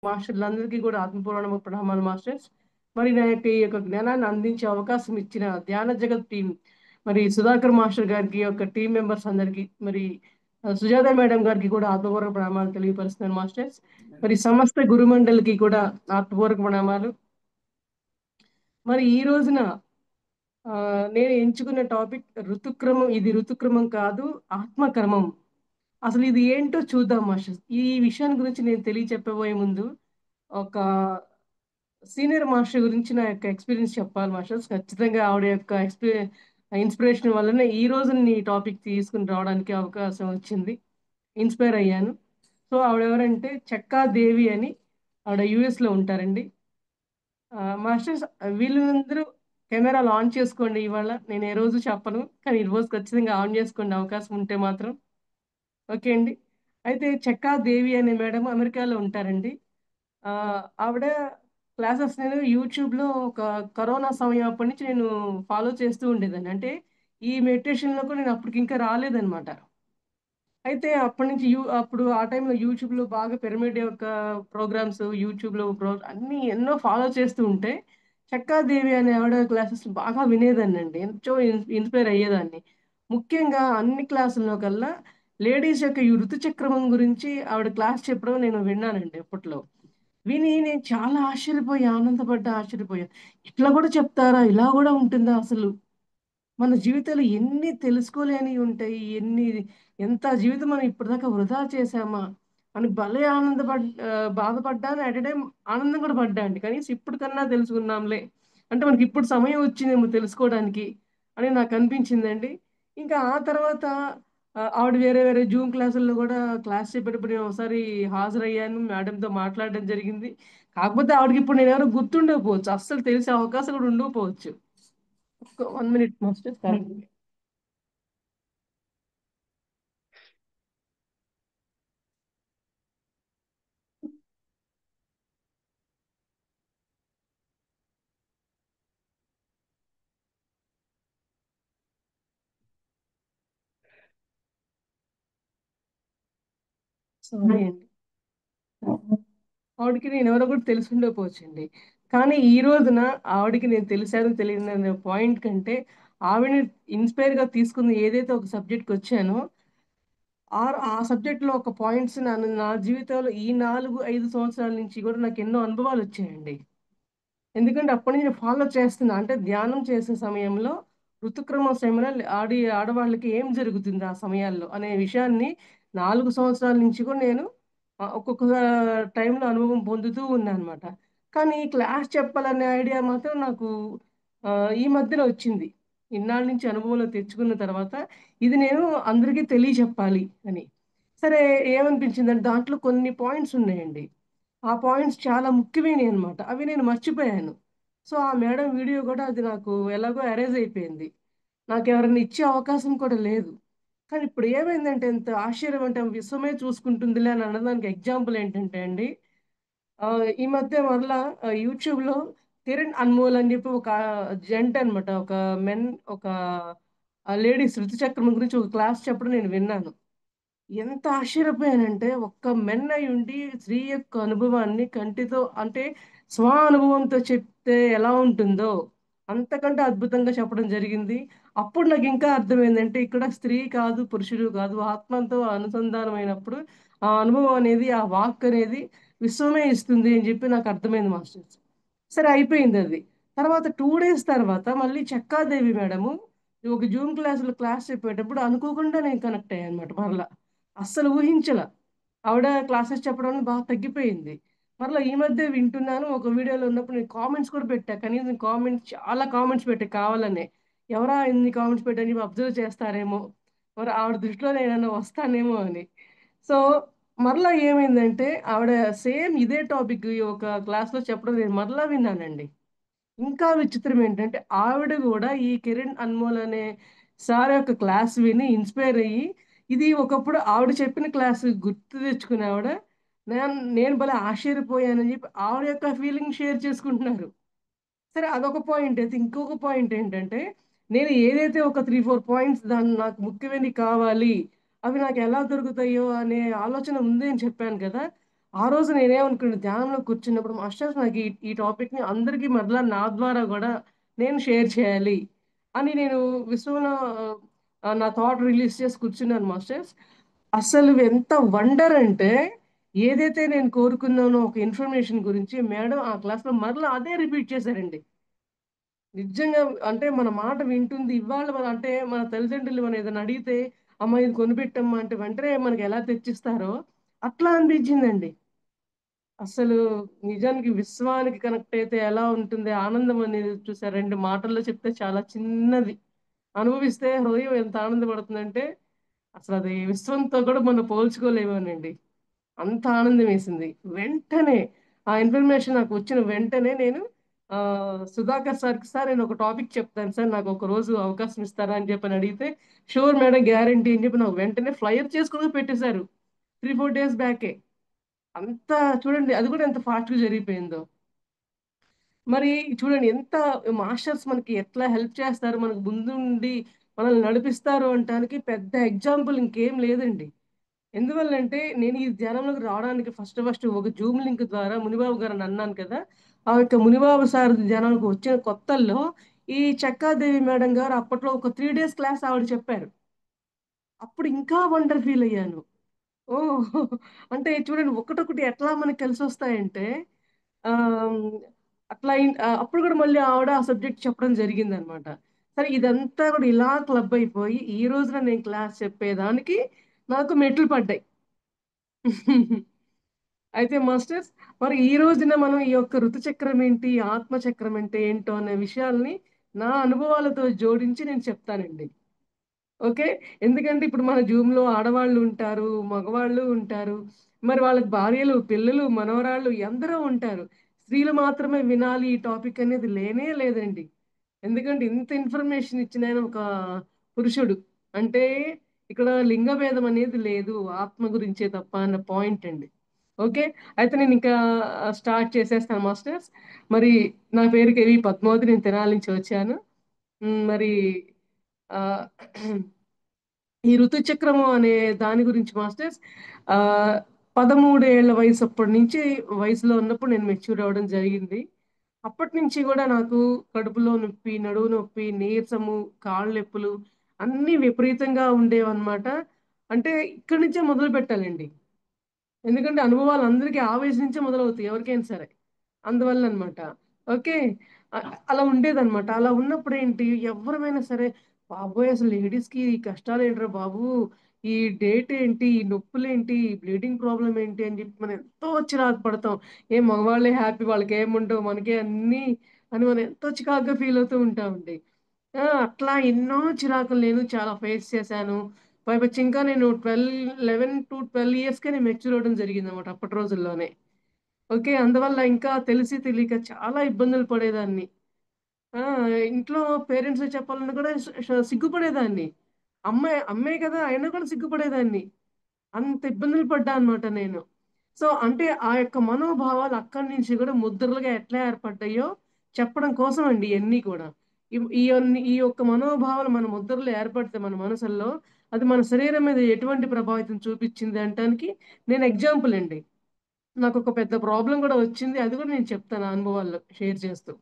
మాస్టర్లందరికీ కూడా ఆత్మపూర్వక ప్రణామాలు మాస్టర్స్. మరి నా యొక్క ఈ యొక్క జ్ఞానాన్ని అందించే అవకాశం ఇచ్చిన ధ్యాన జగత్ టీం, మరి సుధాకర్ మాస్టర్ గారికి, యొక్క టీం మెంబర్స్ అందరికీ, మరి సుజాత మేడం గారికి కూడా ఆత్మపూర్వక ప్రణామాలు తెలియపరుస్తున్నాను మాస్టర్స్. మరి సమస్త గురుమండలికి కూడా ఆత్మపూర్వక ప్రణామాలు. మరి ఈ రోజున ఆ, నేను ఎంచుకున్న టాపిక్ ఋతుక్రమం. ఇది ఋతుక్రమం కాదు, ఆత్మక్రమం. అసలు ఇది ఏంటో చూద్దాం మాస్టర్స్. ఈ విషయాన్ని గురించి నేను తెలియచెప్పబోయే ముందు ఒక సీనియర్ మాస్టర్ గురించి నా యొక్క ఎక్స్పీరియన్స్ చెప్పాలి మాస్టర్స్. ఖచ్చితంగా ఆవిడ యొక్క ఇన్స్పిరేషన్ వల్లనే ఈ రోజు నీ టాపిక్ తీసుకుని రావడానికి అవకాశం వచ్చింది. ఇన్స్పైర్ అయ్యాను. సో ఆవిడ ఎవరంటే చెక్కా దేవి అని, ఆవిడ యుఎస్ లో ఉంటారండి. మాస్టర్స్, వీళ్ళందరూ కెమెరాలు ఆన్ చేసుకోండి. ఇవాళ నేను ఏ రోజు చెప్పను, కానీ ఈ రోజు ఖచ్చితంగా ఆన్ చేసుకోండి అవకాశం ఉంటే మాత్రం. ఓకే అండి. అయితే చెక్కా దేవి అనే మేడం అమెరికాలో ఉంటారండి. ఆ, ఆవిడ క్లాసెస్ నేను యూట్యూబ్లో ఒక కరోనా సమయం అప్పటి నుంచి నేను ఫాలో చేస్తూ ఉండేదాన్ని. అంటే ఈ మెడిటేషన్లో కూడా నేను అప్పటికి ఇంకా రాలేదన్నమాట. అయితే అప్పటి నుంచి అప్పుడు ఆ టైంలో యూట్యూబ్లో బాగా పిరమిడ్ యొక్క ప్రోగ్రామ్స్, యూట్యూబ్లో అన్నీ ఎన్నో ఫాలో చేస్తూ ఉంటే చక్కాదేవి అనే ఆవిడ క్లాసెస్ బాగా వినేదాన్ని అండి. ఎంతో ఇన్స్పైర్ అయ్యేదాన్ని. ముఖ్యంగా అన్ని క్లాసుల్లో కల్లా లేడీస్ యొక్క ఈ ఋతుచక్రం గురించి ఆవిడ క్లాస్ చెప్పడం నేను విన్నానండి అప్పట్లో. విని నేను చాలా ఆశ్చర్యపోయా, ఆశ్చర్యపోయా. ఇట్లా కూడా చెప్తారా, ఇలా కూడా ఉంటుందా అసలు? మన జీవితంలో ఎన్ని తెలుసుకోలేనివి ఉంటాయి, ఎంత జీవితం మనం ఇప్పటిదాకా వృధా చేశామా అని భలే బాధపడ్డాను. అట్ టైం ఆనందం కూడా పడ్డా అండి. కనీసం ఇప్పటికన్నా తెలుసుకున్నాంలే, అంటే మనకి ఇప్పుడు సమయం వచ్చిందేమో తెలుసుకోవడానికి అని నాకు అనిపించిందండి. ఇంకా ఆ తర్వాత ఆవిడ వేరే వేరే జూమ్ క్లాసుల్లో కూడా క్లాస్ చెప్పేటప్పుడు నేను ఒకసారి హాజరయ్యాను, మేడంతో మాట్లాడడం జరిగింది. కాకపోతే ఆవిడకి ఇప్పుడు నేను ఎవరో గుర్తుండకపోవచ్చు, అస్సలు తెలిసే అవకాశం కూడా ఉండకపోవచ్చు. 1 minute మాస్టర్. సారీ అండి. ఆవిడకి నేను ఎవరో కూడా తెలిసి ఉండకపోవచ్చండి. కానీ ఈ రోజున ఆవిడకి నేను తెలిసాను తెలియదు అనే పాయింట్ కంటే, ఆవిడని ఇన్స్పైర్ గా తీసుకుని ఏదైతే ఒక సబ్జెక్ట్కి వచ్చానో, ఆ సబ్జెక్ట్ లో ఒక పాయింట్స్ నన్ను నా జీవితంలో ఈ 4-5 సంవత్సరాల నుంచి కూడా నాకు ఎన్నో అనుభవాలు వచ్చాయండి. ఎందుకంటే అప్పటి నుంచి ఫాలో చేస్తున్నా. అంటే ధ్యానం చేసే సమయంలో, ఋతుక్రమ సమయంలో ఆడవాళ్ళకి ఏం జరుగుతుంది ఆ సమయాల్లో అనే విషయాన్ని 4 సంవత్సరాల నుంచి కూడా నేను ఒక్కొక్క టైంలో అనుభవం పొందుతూ ఉన్నా అనమాట. కానీ క్లాస్ చెప్పాలనే ఐడియా మాత్రం నాకు ఆ, ఈ మధ్యలో వచ్చింది. ఇన్నాళ్ళ నుంచి అనుభవంలో తెచ్చుకున్న తర్వాత ఇది నేను అందరికీ తెలియచెప్పాలి అని. సరే, ఏమనిపించిందంటే దాంట్లో కొన్ని పాయింట్స్ ఉన్నాయండి. ఆ పాయింట్స్ చాలా ముఖ్యమైనవి అనమాట. అవి నేను మర్చిపోయాను. సో ఆ మేడం వీడియో కూడా అది నాకు ఎలాగో అరేజ్ అయిపోయింది. నాకు ఎవరైనా ఇచ్చే అవకాశం కూడా లేదు. కానీ ఇప్పుడు ఏమైందంటే ఎంత ఆశ్చర్యం అంటే, విశ్వమే చూసుకుంటుందిలే అని అనడానికి ఎగ్జాంపుల్ ఏంటంటే అండి, ఆ, ఈ మధ్య మరలా యూట్యూబ్లో కిరణ్ అన్మోల్ అని చెప్పి ఒక జంట అనమాట, ఒక మెన్, ఒక లేడీస్ ఋతుచక్రం గురించి ఒక క్లాస్ చెప్పడం నేను విన్నాను. ఎంత ఆశ్చర్యపోయానంటే, ఒక్క మెన్ అయి ఉండి స్త్రీ యొక్క అనుభవాన్ని కంటితో, అంటే స్వ అనుభవంతో చెప్తే ఎలా ఉంటుందో అంతకంటే అద్భుతంగా చెప్పడం జరిగింది. అప్పుడు నాకు ఇంకా అర్థమైందంటే, ఇక్కడ స్త్రీ కాదు, పురుషుడు కాదు, ఆత్మతో అనుసంధానమైనప్పుడు ఆ అనుభవం అనేది, ఆ వాక్ అనేది విశ్వమే ఇస్తుంది అని చెప్పి నాకు అర్థమైంది మాస్టర్స్. సరే, అయిపోయింది అది. తర్వాత 2 days తర్వాత మళ్ళీ చెక్కాదేవి మేడము ఒక జూమ్ క్లాసులో క్లాస్ చెప్పేటప్పుడు అనుకోకుండా నేను కనెక్ట్ అయ్యాను అనమాట మరలా. అస్సలు ఊహించల. ఆవిడ క్లాసెస్ చెప్పడం బాగా తగ్గిపోయింది. మరలా ఈ మధ్య వింటున్నాను. ఒక వీడియోలో ఉన్నప్పుడు నేను కామెంట్స్ కూడా పెట్టా. కనీసం కామెంట్స్, చాలా కామెంట్స్ పెట్టా కావాలనే. ఎవరా ఇన్ని కామెంట్స్ పెట్టని అబ్జర్వ్ చేస్తారేమో, మరి ఆవిడ దృష్టిలో నేను వస్తానేమో అని. సో మరలా ఏమైందంటే, ఆవిడ సేమ్ ఇదే టాపిక్ ఒక క్లాస్లో చెప్పడం నేను మరలా విన్నానండి. ఇంకా విచిత్రం ఏంటంటే, ఆవిడ కూడా ఈ కిరణ్ అన్మోల్ అనే సార్ యొక్క క్లాస్ విని ఇన్స్పైర్ అయ్యి, ఇది ఒకప్పుడు ఆవిడ చెప్పిన క్లాస్ గుర్తు తెచ్చుకుని ఆవిడ, నేను భలే ఆశ్చర్యపోయానని చెప్పి ఆవిడ యొక్క ఫీలింగ్ షేర్ చేసుకుంటున్నారు. సరే, అదొక పాయింట్ అయితే, ఇంకొక పాయింట్ ఏంటంటే, నేను ఏదైతే ఒక 3-4 పాయింట్స్ దాన్ని నాకు ముఖ్యమైనవి కావాలి, అవి నాకు ఎలా దొరుకుతాయో అనే ఆలోచన ఉంది అని చెప్పాను కదా. ఆ రోజు నేనేమనుకున్నా ధ్యానంలో కూర్చున్నప్పుడు మాస్టర్స్ నాకు ఈ టాపిక్‌ని అందరికీ మరలా నా ద్వారా గూడా నేను షేర్ చేయాలి అని నేను విశ్వంలో నా థాట్ రిలీజ్ చేసి కూర్చున్నాను మాస్టర్స్. అసలు ఎంత వండర్ అంటే ఏదైతే నేను కోరుకున్నానో ఒక ఇన్ఫర్మేషన్ గురించి మేడం ఆ క్లాస్‌లో మరలా అదే రిపీట్ చేశారండి. నిజంగా అంటే మన మాట వింటుంది. ఇవాళ అంటే మన తల్లిదండ్రులు మనం ఏదైనా అడిగితే, "అమ్మ ఇది కొనిపెట్టమ్మా" అంటే వెంటనే మనకి ఎలా తెచ్చిస్తారో అట్లా అనిపించిందండి. అసలు నిజానికి విశ్వానికి కనెక్ట్ అయితే ఎలా ఉంటుంది ఆనందం అనేది చూసారా 2 మాటల్లో చెప్తే చాలా చిన్నది. అనుభవిస్తే హృదయం ఎంత ఆనందపడుతుందంటే అసలది విశ్వంతో కూడా మనం పోల్చుకోలేమోనండి. అంత ఆనందం వేసింది. వెంటనే ఆ ఇన్ఫర్మేషన్ నాకు వచ్చిన వెంటనే నేను సుధాకర్ సార్‌కి "సార్ నేను ఒక టాపిక్ చెప్తాను సార్. నాకు ఒక రోజు అవకాశం ఇస్తారా?" అని చెప్పని అడిగితే, "షూర్ మేడం గ్యారంటీ" అని చెప్పి నాకు వెంటనే ఫ్లైయర్ చేసుకొని పెట్టేశారు. 3, 4 డేస్ బ్యాకే. అంత చూడండి అది కూడా ఎంత ఫాస్ట్‌గా జరిగిపోయిందో. మరి చూడండి ఎంత మాస్టర్స్ మనకి ఎట్లా హెల్ప్ చేస్తారు, మనకు ముందుండి మనల్ని నడిపిస్తారు అనటానికి పెద్ద ఎగ్జాంపుల్ ఇంకేం లేదండి. ఎందువల్లంటే నేను ఈ ధ్యానంలోకి రావడానికి ఫస్ట్ ఒక జూమ్ లింక్ ద్వారా మునిబాబు గారని అన్నాను కదా! ఆ యొక్క మునిబాబు సార్ ధ్యానానికి వచ్చిన కొత్తల్లో ఈ చెక్కాదేవి మేడం గారు అప్పట్లో ఒక 3 డేస్ క్లాస్ ఆవిడ చెప్పారు. అప్పుడు ఇంకా వండర్ ఫీల్ అయ్యాను. ఓహ్! అంటే చూడండి ఒకటొకటి ఎట్లా మనకు కలిసొస్తాయంటే ఆహ్, అప్పుడు గూడా మళ్ళీ ఆవిడ ఆ సబ్జెక్ట్ చెప్పడం జరిగిందనమాట. సరే ఇదంతా గూడా ఇలా క్లబ్ అయిపోయి, ఈ రోజున నేను క్లాస్ చెప్పేదానికి నాకు మెట్లు పడ్డాయి. అయితే మాస్టర్స్ మరి ఈ రోజున మనం ఈ యొక్క ఋతు చక్రం ఏంటి, ఆత్మ చక్రం అంటే ఏంటో అనే విషయాల్ని నా అనుభవాలతో జోడించి నేను చెప్తానండి. ఓకే. ఎందుకంటే ఇప్పుడు మన జూమ్‌లో ఆడవాళ్ళు ఉంటారు, మగవాళ్ళు ఉంటారు. మరి వాళ్ళకి భార్యలు, పిల్లలు, మనవరాళ్ళు ఎందరో ఉంటారు. స్త్రీలు మాత్రమే వినాలి ఈ టాపిక్ అనేది లేనే లేదండి. ఎందుకంటే ఇంత ఇన్ఫర్మేషన్ ఇచ్చిన ఆయన ఒక పురుషుడు. అంటే ఇక్కడ లింగ భేదం అనేది లేదు. ఆత్మ గురించే తప్ప అన్న పాయింట్ అండి. ఓకే. అయితే నేనింకా స్టార్ట్ చేసేస్తాను మాస్టర్స్. మరి నా పేరు కెవి పద్మావతి. నేను తెనాలి నుంచి వచ్చాను. మరి ఆహ్ ఈ ఋతుచక్రము అనే దాని గురించి మాస్టర్స్ ఆహ్, 13 ఏళ్ల వయసప్పటి నుంచి వయసులో ఉన్నప్పుడు నేను మెచ్యూర్ అవ్వడం జరిగింది. అప్పటినుంచి గూడా నాకు కడుపులో నొప్పి, నడుము నొప్పి, నీరసము, కాళ్ళు నొప్పులు అన్నీ విపరీతంగా ఉండేవన్నమాట. అంటే ఇక్కడి నుంచే మొదలుపెట్టాలండి. ఎందుకంటే అనుభవాలు అందరికి ఆ వయసు నుంచే మొదలవుతాయి ఎవరికైనా సరే. అందువల్లనమాట. ఓకే. అలా ఉండేదనమాట. అలా ఉన్నప్పుడేంటి ఎవ్వరమైనా సరే, బాబోయ్! అసలు లేడీస్‌కి ఈ కష్టాలేంట్రా బాబు! ఈ డేట్ ఏంటి? ఈ నొప్పులేంటి? ఈ బ్లీడింగ్ ప్రాబ్లమ్ ఏంటి? అని చెప్పి మనం ఎంతో చిరాకు పడతాం. ఏ మగవాళ్ళే హ్యాపీ వాళ్ళకేముండవు. మనకే అన్నీ అని మనం ఎంతో చికాకుగా ఫీల్ అవుతూ ఉంటామండి. అట్లా ఎన్నో చిరాకులు నేను చాలా ఫేస్ చేశాను. పైపచ్చి ఇంకా నేను 11-12 ఇయర్స్‌కే నేను మెచ్యూర్ అవ్వడం జరిగిందనమాట అప్పటి రోజుల్లోనే. ఓకే. అందువల్ల ఇంకా తెలిసి తెలియక చాలా ఇబ్బందులు పడేదాన్ని. ఆ! ఇంట్లో పేరెంట్స్‌కి చెప్పాలన్నా కూడా సిగ్గుపడేదాన్ని. అమ్మే కదా! అయినా కూడా సిగ్గుపడేదాన్ని. అంత ఇబ్బందులు పడ్డా అనమాట నేను. సో, అంటే ఆ యొక్క మనోభావాలు అక్కడి నుంచి గూడా ముద్రలుగా ఎట్లా ఏర్పడ్డాయో చెప్పడం కోసం అండి ఇయన్నీ కూడా. ఈ యొక్క మనోభావాలు మన ముద్రలు ఏర్పడితే మన మనసుల్లో, అది మన శరీరం మీద ఎటువంటి ప్రభావితం చూపిచ్చింది అనటానికి నేను ఎగ్జాంపుల్ అండి. నాకొక పెద్ద ప్రాబ్లమ్ గూడా వచ్చింది. అది గూడా నేను చెప్తాను నా అనుభవాల్లో షేర్ చేస్తూ.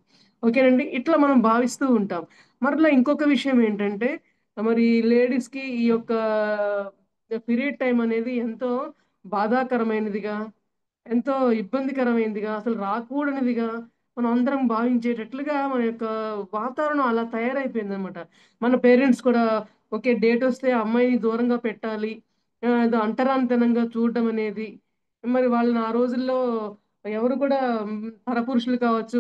ఓకేనండి. ఇట్లా మనం భావిస్తూ ఉంటాం. మరలా ఇంకొక విషయం ఏంటంటే, మరి లేడీస్‌కి ఈ యొక్క పీరియడ్ టైమ్ అనేది ఎంతో బాధాకరమైనదిగా, ఎంతో ఇబ్బందికరమైనదిగా, అసలు రాకూడనిదిగా మనం అందరం భావించేటట్లుగా మన యొక్క వాతావరణం అలా తయారైపోయిందనమాట. మన పేరెంట్స్ కూడా ఓకే. డేటొస్తే ఆ అమ్మాయిని దూరంగా పెట్టాలి. ఏదో అంటరానితనంగా చూడడం అనేది మరి వాళ్ళని ఆ రోజుల్లో ఎవరు కూడా పరపురుషులు కావచ్చు,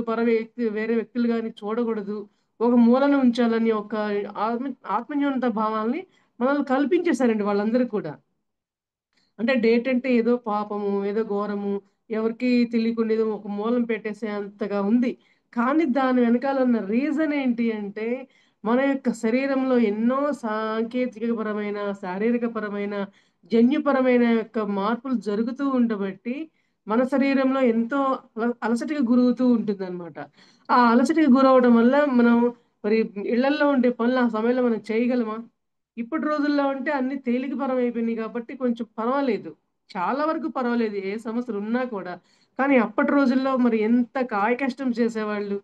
వేరే వ్యక్తులు గాని చూడగూడదు. ఒక మూలన ఉంచాలని ఒక ఆత్మన్యూనత భావాల్ని మనల్ని కల్పించేసారండి వాళ్ళందరూ కూడా. అంటే డేట్ అంటే ఏదో పాపము, ఏదో ఘోరము, ఎవరికీ తెలియకుండా ఏదో ఒక మూలన పెట్టేసేంతగా ఉంది. కానీ దాని వెనకాల ఉన్న రీజన్ ఏంటి అంటే, మన యొక్క శరీరంలో ఎన్నో సాంకేతికపరమైన, శారీరకపరమైన, జన్యుపరమైన యొక్క మార్పులు జరుగుతూ ఉండబట్టి, మన శరీరంలో ఎంతో అలసటకి గురవుతూ ఉంటుందనమాట. ఆ అలసటకి గురవ్వడం వల్ల మనం మరి ఇళ్లల్లో ఉండే పనులు ఆ సమయంలో మనం చేయగలమా? ఇప్పటి రోజుల్లో అంటే అన్నీ తేలికపరం అయిపోయినాయి కాబట్టి కొంచెం పర్వాలేదు. చాలా వరకు పర్వాలేదు. ఏ సమస్యలున్నా కూడా. కానీ అప్పటి రోజుల్లో మరి ఎంత కాయ కష్టం చేసేవాళ్ళు.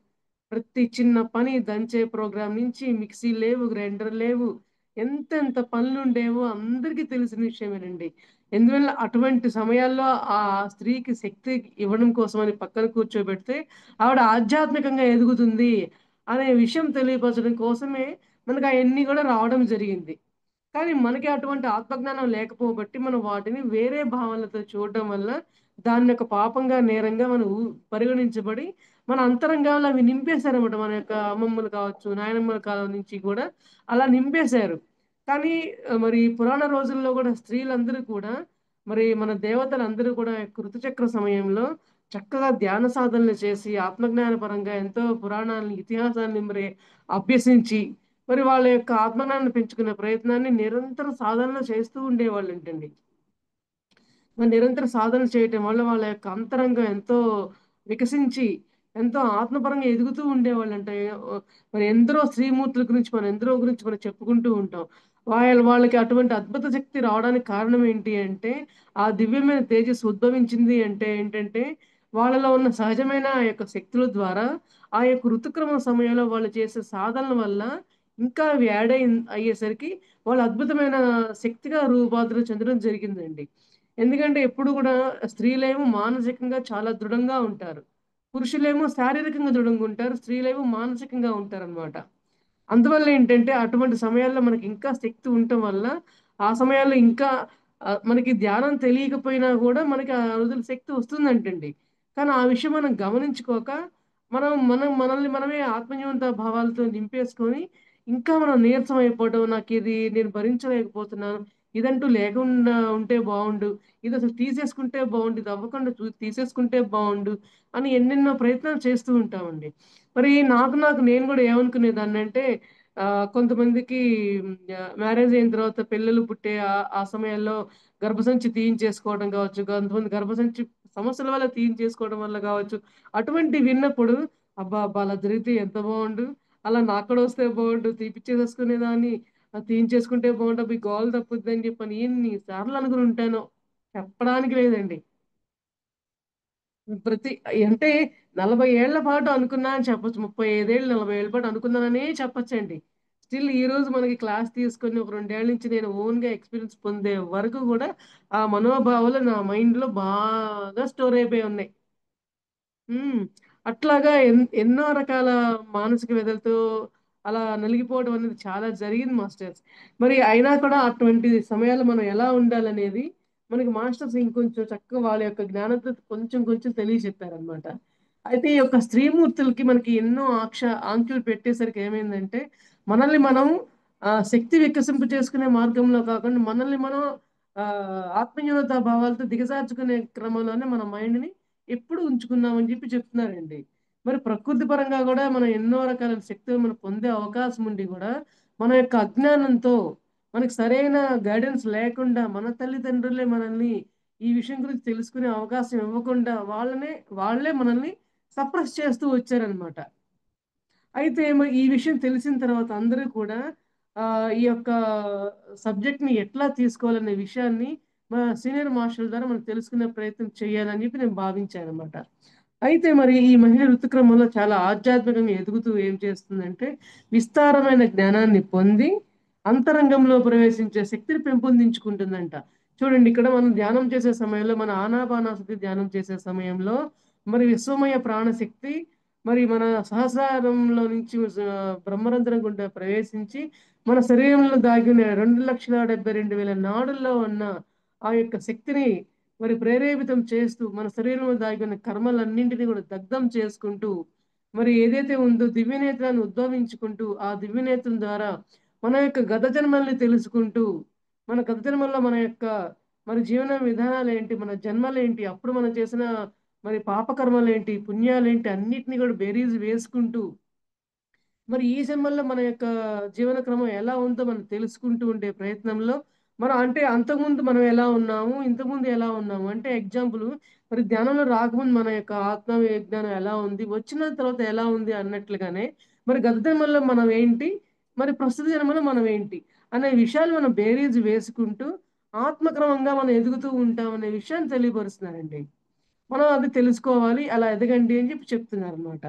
ప్రతి చిన్న పని దంచే ప్రోగ్రామ్ నుంచి మిక్సీ లేవు, గ్రైండర్ లేవు. ఎంతెంత పనులుండేవో అందరికీ తెలిసిన విషయమేనండి. ఎందువల్ల అటువంటి సమయాల్లో ఆ స్త్రీకి శక్తి ఇవ్వడం కోసమని పక్కన కూర్చోబెడితే, ఆవిడ ఆధ్యాత్మికంగా ఎదుగుతుంది అనే విషయం తెలియపరచడం కోసమే మనకు అయన్నీ గూడా రావడం జరిగింది. కానీ మనకి అటువంటి ఆత్మజ్ఞానం లేకపోబట్టి మనం వాటిని వేరే భావనలతో చూడడం వల్ల దాన్ని ఒక పాపంగా, నేరంగా మనం పరిగణించబడి మన అంతరంగాల్లో అవి నింపేశారన్నమాట. మన యొక్క అమ్మమ్మలు కావచ్చు, నాయనమ్మల కాలం నుంచి కూడా అలా నింపేశారు. కానీ మరి పురాణ రోజుల్లో కూడా స్త్రీలందరూ కూడా మరి మన దేవతలందరూ కూడా యొక్క ఋతుచక్ర సమయంలో చక్కగా ధ్యాన సాధనలు చేసి ఆత్మజ్ఞాన పరంగా ఎంతో పురాణాలని, ఇతిహాసాన్ని మరి అభ్యసించి మరి వాళ్ళ యొక్క ఆత్మజ్ఞానాన్ని పెంచుకునే ప్రయత్నాన్ని నిరంతర సాధనలో చేస్తూ ఉండేవాళ్ళంటండి. మరి నిరంతర సాధన చేయటం వల్ల వాళ్ళ యొక్క అంతరంగం ఎంతో వికసించి, ఎంతో ఆత్మపరంగా ఎదుగుతూ ఉండేవాళ్ళంట. మరి ఎందరో స్త్రీమూర్తుల గురించి మనం ఎందరో గురించి మనం చెప్పుకుంటూ ఉంటాం. వాళ్ళకి అటువంటి అద్భుత శక్తి రావడానికి కారణం ఏంటి అంటే, ఆ దివ్యమైన తేజస్సు ఉద్భవించింది అంటే ఏంటంటే, వాళ్ళలో ఉన్న సహజమైన ఆ యొక్క శక్తుల ద్వారా, ఆ యొక్క ఋతుక్రమ సమయంలో వాళ్ళు చేసే సాధనల వల్ల ఇంకా అవి అయ్యేసరికి వాళ్ళు అద్భుతమైన శక్తిగా రూపాంతరం చెందడం జరిగిందండి. ఎందుకంటే ఎప్పుడు కూడా స్త్రీలేమో మానసికంగా చాలా దృఢంగా ఉంటారు. పురుషులేమో శారీరకంగా దృఢంగా ఉంటారు. స్త్రీలేమో మానసికంగా ఉంటారనమాట. అందువల్ల ఏంటంటే అటువంటి సమయాల్లో మనకి ఇంకా శక్తి ఉండటం వల్ల ఆ సమయాల్లో ఇంకా మనకి ధ్యానం తెలియకపోయినా కూడా మనకి ఆ రోజుల శక్తి వస్తుందంటండి. కానీ ఆ విషయం మనం గమనించుకోక మనం మనల్ని మనమే ఆత్మన్యూనత భావాలతో నింపేసుకొని ఇంకా మనం నీరసం అయిపోవడం, నాకు ఇది నేను భరించలేకపోతున్నాను, ఇదంటూ లేకుండా ఉంటే బాగుండు, ఇది అసలు తీసేసుకుంటే బాగుండు, ఇది అవ్వకుండా తీసేసుకుంటే బాగుండు అని ఎన్నెన్నో ప్రయత్నాలు చేస్తూ ఉంటామండి. మరి నాకు నేను కూడా ఏమనుకునేదాన్ని అంటే కొంతమందికి మ్యారేజ్ అయిన తర్వాత పిల్లలు పుట్టే ఆ సమయాల్లో గర్భసంచి తీయించేసుకోవడం కావచ్చు, కొంతమంది గర్భసంచి సమస్యల వల్ల తీయించేసుకోవడం వల్ల కావచ్చు. అటువంటి విన్నప్పుడు అబ్బా అబ్బా అలా జరిగితే ఎంత బాగుండు, అలా నాకు కూడా వస్తే బాగుండు, తీపిచ్చేసేసుకునేదాన్ని, తీయించేసుకుంటే బాగుండు, అవి గోల తప్పుద్ది అని చెప్పని ఎన్ని సార్లు అనుకుని ఉంటానో చెప్పడానికి లేదండి. ప్రతి అంటే 40 ఏళ్ల పాటు అనుకున్నా అని చెప్పొచ్చు. 35 ఏళ్ళు, 40 ఏళ్ల పాటు అనుకున్నాననే చెప్పొచ్చండి. స్టిల్ ఈ రోజు మనకి క్లాస్ తీసుకొని ఒక 2 ఏళ్ల నుంచి నేను ఓన్‌గా ఎక్స్‌పీరియన్స్ పొందే వరకు గూడా ఆ మనోభావాలు నా మైండ్‌లో బాగా స్టోర్ అయిపోయి ఉన్నాయి. హ్మ్. అట్లాగా ఎన్నో రకాల మానసిక వ్యధలతో అలా నలిగిపోవడం అనేది చాలా జరిగింది మాస్టర్స్. మరి అయినా కూడా అటువంటి సమయాల్లో మనం ఎలా ఉండాలనేది మనకి మాస్టర్స్ ఇంకొంచెం చక్కగా వాళ్ళ యొక్క జ్ఞానంతో కొంచెం కొంచెం తెలియజెప్పారనమాట. అయితే ఈ యొక్క స్త్రీమూర్తులకి మనకి ఎన్నో ఆంక్షలు పెట్టేసరికి ఏమైందంటే మనల్ని మనం శక్తి వికసింపు చేసుకునే మార్గంలో కాకుండా మనల్ని మనం ఆత్మన్యూనతా భావాలతో దిగజార్చుకునే క్రమంలోనే మన మైండ్‌ని ఎప్పుడు ఉంచుకున్నామని చెప్తున్నారండి. మరి ప్రకృతి పరంగా గూడా మనం ఎన్నో రకాల శక్తులు మనం పొందే అవకాశం ఉండి గూడా, మన యొక్క అజ్ఞానంతో మనకు సరైన గైడెన్స్ లేకుండా మన తల్లిదండ్రులే మనల్ని ఈ విషయం గురించి తెలుసుకునే అవకాశం ఇవ్వకుండా వాళ్ళే మనల్ని సప్రెస్ చేస్తూ వచ్చారనమాట. అయితే ఈ విషయం తెలిసిన తర్వాత అందరూ కూడా ఈ యొక్క సబ్జెక్ట్‌ని ఎట్లా తీసుకోవాలనే విషయాన్ని మా సీనియర్ మాస్టర్‌ల ద్వారా మనం తెలుసుకునే ప్రయత్నం చేయాలని చెప్పి నేను భావించాననమాట. అయితే మరి ఈ మహిళ ఋతుక్రమంలో చాలా ఆధ్యాత్మికంగా ఎదుగుతూ ఏం చేస్తుందంటే, విస్తారమైన జ్ఞానాన్ని పొంది, అంతరంగంలో ప్రవేశించే శక్తిని పెంపొందించుకుంటుందంట. చూడండి ఇక్కడ మనం ధ్యానం చేసే సమయంలో, మన ఆనాపానసతి ధ్యానం చేసే సమయంలో, మరి విశ్వమయ ప్రాణశక్తి మరి మన సహస్రారంలో నుంచి బ్రహ్మరంధ్రం గుండా ప్రవేశించి, మన శరీరంలో దాగిన 2,72,000 నాడుల్లో ఉన్న ఆ యొక్క శక్తిని మరి ప్రేరేపితం చేస్తూ, మన శరీరంలో దాగిన కర్మలన్నింటినీ కూడా దగ్ధం చేసుకుంటూ, మరి ఏదైతే ఉందో దివ్యనేత్రాన్ని ఉద్భవించుకుంటూ, ఆ దివ్యనేత్రం ద్వారా మన యొక్క గత జన్మల్ని తెలుసుకుంటూ, మన గత జన్మల్లో మన యొక్క మరి జీవన విధానాలేంటి, మన జన్మలేంటి, అప్పుడు మనం చేసిన మరి పాపకర్మలేంటి, పుణ్యాలేంటి అన్నిటిని కూడా బేరీజు వేసుకుంటూ మరి ఈ జన్మల్లో మన యొక్క జీవన క్రమం ఎలా ఉందో మనం తెలుసుకుంటూ ఉండే ప్రయత్నంలో మనం అంటే అంతకుముందు మనం ఎలా ఉన్నాము, ఇంతకుముందు ఎలా ఉన్నాము అంటే ఎగ్జాంపుల్ మరి ధ్యానంలో రాకముందు మన యొక్క ఆత్మ విజ్ఞానం ఎలా ఉంది, వచ్చిన తర్వాత ఎలా ఉంది అన్నట్లుగానే మరి గత జన్మల్లో మనం ఏంటి, మరి ప్రస్తుత జన్మలో మనం ఏంటి అనే విషయాలు మనం బేరీజు వేసుకుంటూ ఆత్మక్రమంగా మనం ఎదుగుతూ ఉంటాం అనే విషయాన్ని తెలియపరుస్తున్నారండి. మనం అది తెలుసుకోవాలి. అలా ఎదగండి అని చెప్తున్నారనమాట.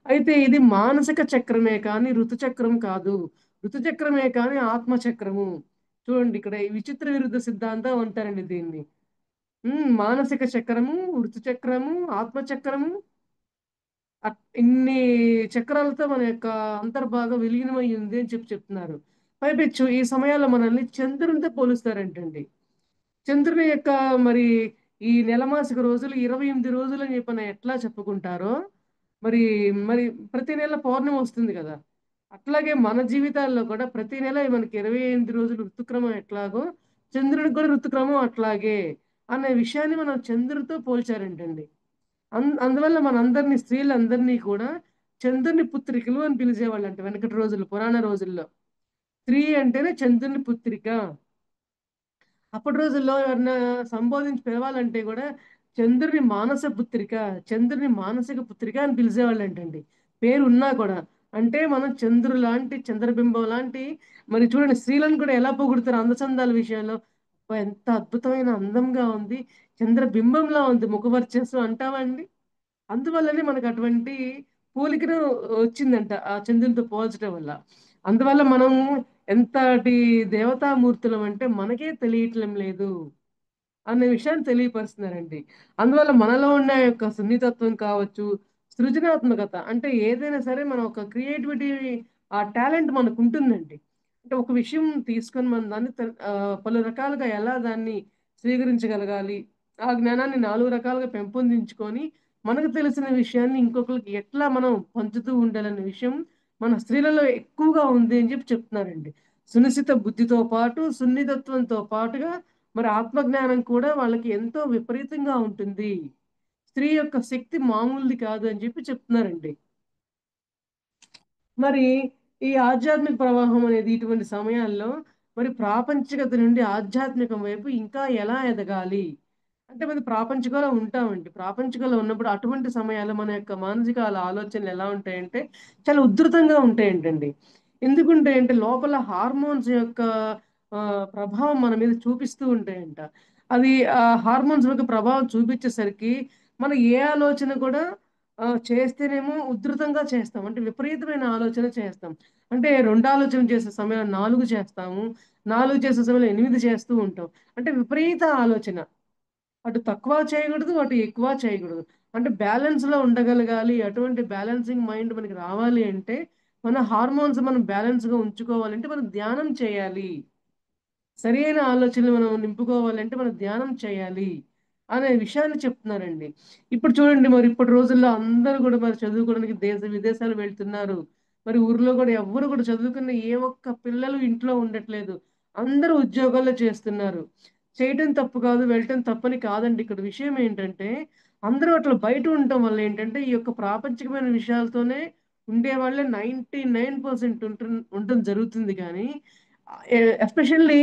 అయితే ఇది మానసిక చక్రమే కానీ ఋతుచక్రం కాదు. ఋతుచక్రమే కానీ ఆత్మ చక్రము. చూడండి ఇక్కడ ఈ విచిత్ర విరుద్ధ సిద్ధాంతం అంటారండి దీన్ని. మానసిక చక్రము, ఋతుచక్రము, ఆత్మ చక్రము ఇన్ని చక్రాలతో మన యొక్క అంతర్భాగం విలీనమై ఉంది అని చెప్తున్నారు. పైపెచ్చు ఈ సమయాల్లో మనల్ని చంద్రునితో పోలుస్తారంటండి. చంద్రుని యొక్క మరి ఈ నెలమాసిక రోజులు 28 రోజులు అని చెప్పని ఎట్లా చెప్పుకుంటారో మరి మరి ప్రతి నెల పౌర్ణమి వస్తుంది కదా. అట్లాగే మన జీవితాల్లో కూడా ప్రతి నెల మనకి 28 రోజులు ఋతుక్రమం ఎట్లాగో చంద్రునికి కూడా ఋతుక్రమం అట్లాగే అనే విషయాన్ని మనం చంద్రుడితో పోల్చారంటండి. అందువల్ల మనందరినీ స్త్రీలందరినీ కూడా చంద్రుని పుత్రికలు అని పిలిచేవాళ్ళంట వెనకటి రోజుల్లో, పురాణ రోజుల్లో. స్త్రీ అంటేనే చంద్రుని పుత్రిక. అప్పటి రోజుల్లో ఎవరన్నా సంబోధించి పిలవాలంటే కూడా చంద్రుని మానస పుత్రిక, చంద్రుని మానసిక పుత్రిక అని పిలిచేవాళ్ళంటండి. పేరు ఉన్నా కూడా. అంటే మనం చంద్రు లాంటి చంద్రబింబం లాంటి మరి చూడండి స్త్రీలను కూడా ఎలా పొగుడుతారు అందచందాల విషయంలో. అబ్బా, ఎంత అద్భుతమైన అందంగా ఉంది, చంద్రబింబంలా ఉంది ముఖవర్చస్సు అంటామండి. అందువల్లనే మనకు అటువంటి పోలికను వచ్చిందంట ఆ చంద్రునితో పోల్చడం వల్ల. అందువల్ల మనం ఎంతటి దేవతామూర్తులం అంటే మనకే తెలియట్లం లేదు అనే విషయాన్ని తెలియపరుస్తున్నారండి. అందువల్ల మనలో ఉన్న యొక్క సున్నితత్వం కావచ్చు, సృజనాత్మకత అంటే ఏదైనా సరే మనం ఒక క్రియేటివిటీ, ఆ టాలెంట్ మనకు ఉంటుందండి. అంటే ఒక విషయం తీసుకొని మనం దాన్ని పలు రకాలుగా ఎలా దాన్ని స్వీకరించగలగాలి, ఆ జ్ఞానాన్ని 4 రకాలుగా పెంపొందించుకొని మనకు తెలిసిన విషయాన్ని ఇంకొకరికి ఎట్లా మనం పంచుతూ ఉండాలనే విషయం మన స్త్రీలలో ఎక్కువగా ఉంది అని చెప్తున్నారండి. సునిశిత బుద్ధితో పాటు సున్నితత్వంతో పాటుగా మరి ఆత్మజ్ఞానం కూడా వాళ్ళకి ఎంతో విపరీతంగా ఉంటుంది. స్త్రీ యొక్క శక్తి మామూలుది కాదు అని చెప్తున్నారండి. మరి ఈ ఆధ్యాత్మిక ప్రవాహం అనేది ఇటువంటి సమయాల్లో మరి ప్రాపంచికత నుండి ఆధ్యాత్మికం వైపు ఇంకా ఎలా ఎదగాలి? అంటే మనం ప్రాపంచికంలో ఉంటామండి. ప్రాపంచికంలో ఉన్నప్పుడు అటువంటి సమయాల్లో మన యొక్క మానసిక ఆలోచనలు ఎలా ఉంటాయంటే చాలా ఉధృతంగా ఉంటాయంటండి. ఎందుకుంటాయంటే లోపల హార్మోన్స్ యొక్క ప్రభావం మన మీద చూపిస్తూ ఉంటాయంట. అది హార్మోన్స్ యొక్క ప్రభావం చూపించేసరికి మనం ఏ ఆలోచన కూడా చేస్తేనేమో ఉధృతంగా చేస్తాం. అంటే విపరీతమైన ఆలోచన చేస్తాం. అంటే 2 ఆలోచనలు చేసే సమయంలో 4 చేస్తాము. 4 చేసే సమయంలో 8 చేస్తూ ఉంటాం. అంటే విపరీత ఆలోచన. అటు తక్కువ చేయకూడదు, అటు ఎక్కువ చేయకూడదు. అంటే బ్యాలెన్స్‌లో ఉండగలగాలి. అటువంటి బ్యాలెన్సింగ్ మైండ్ మనకి రావాలి అంటే, మన హార్మోన్స్ మనం బ్యాలెన్స్‌గా ఉంచుకోవాలంటే మనం ధ్యానం చేయాలి. సరియైన ఆలోచనలు మనం నింపుకోవాలంటే మనం ధ్యానం చేయాలి అనే విషయాన్ని చెప్తున్నారండి. ఇప్పుడు చూడండి మరి ఇప్పటి రోజుల్లో అందరూ కూడా మరి చదువుకోవడానికి దేశ విదేశాలు వెళ్తున్నారు. మరి ఊర్లో కూడా ఎవ్వరు కూడా చదువుకున్న ఏ ఒక్క పిల్లలు ఇంట్లో ఉండట్లేదు. అందరూ ఉద్యోగాల్లో చేస్తున్నారు. చేయటం తప్పు కాదు, వెళ్ళటం తప్పని కాదండి. ఇక్కడ విషయం ఏంటంటే అందరూ అట్లా బయట ఉండటం వల్ల ఏంటంటే ఈ యొక్క ప్రాపంచికమైన విషయాలతోనే ఉండేవాళ్ళే 99% ఉండటం జరుగుతుంది కానీ ఎస్పెషల్లీ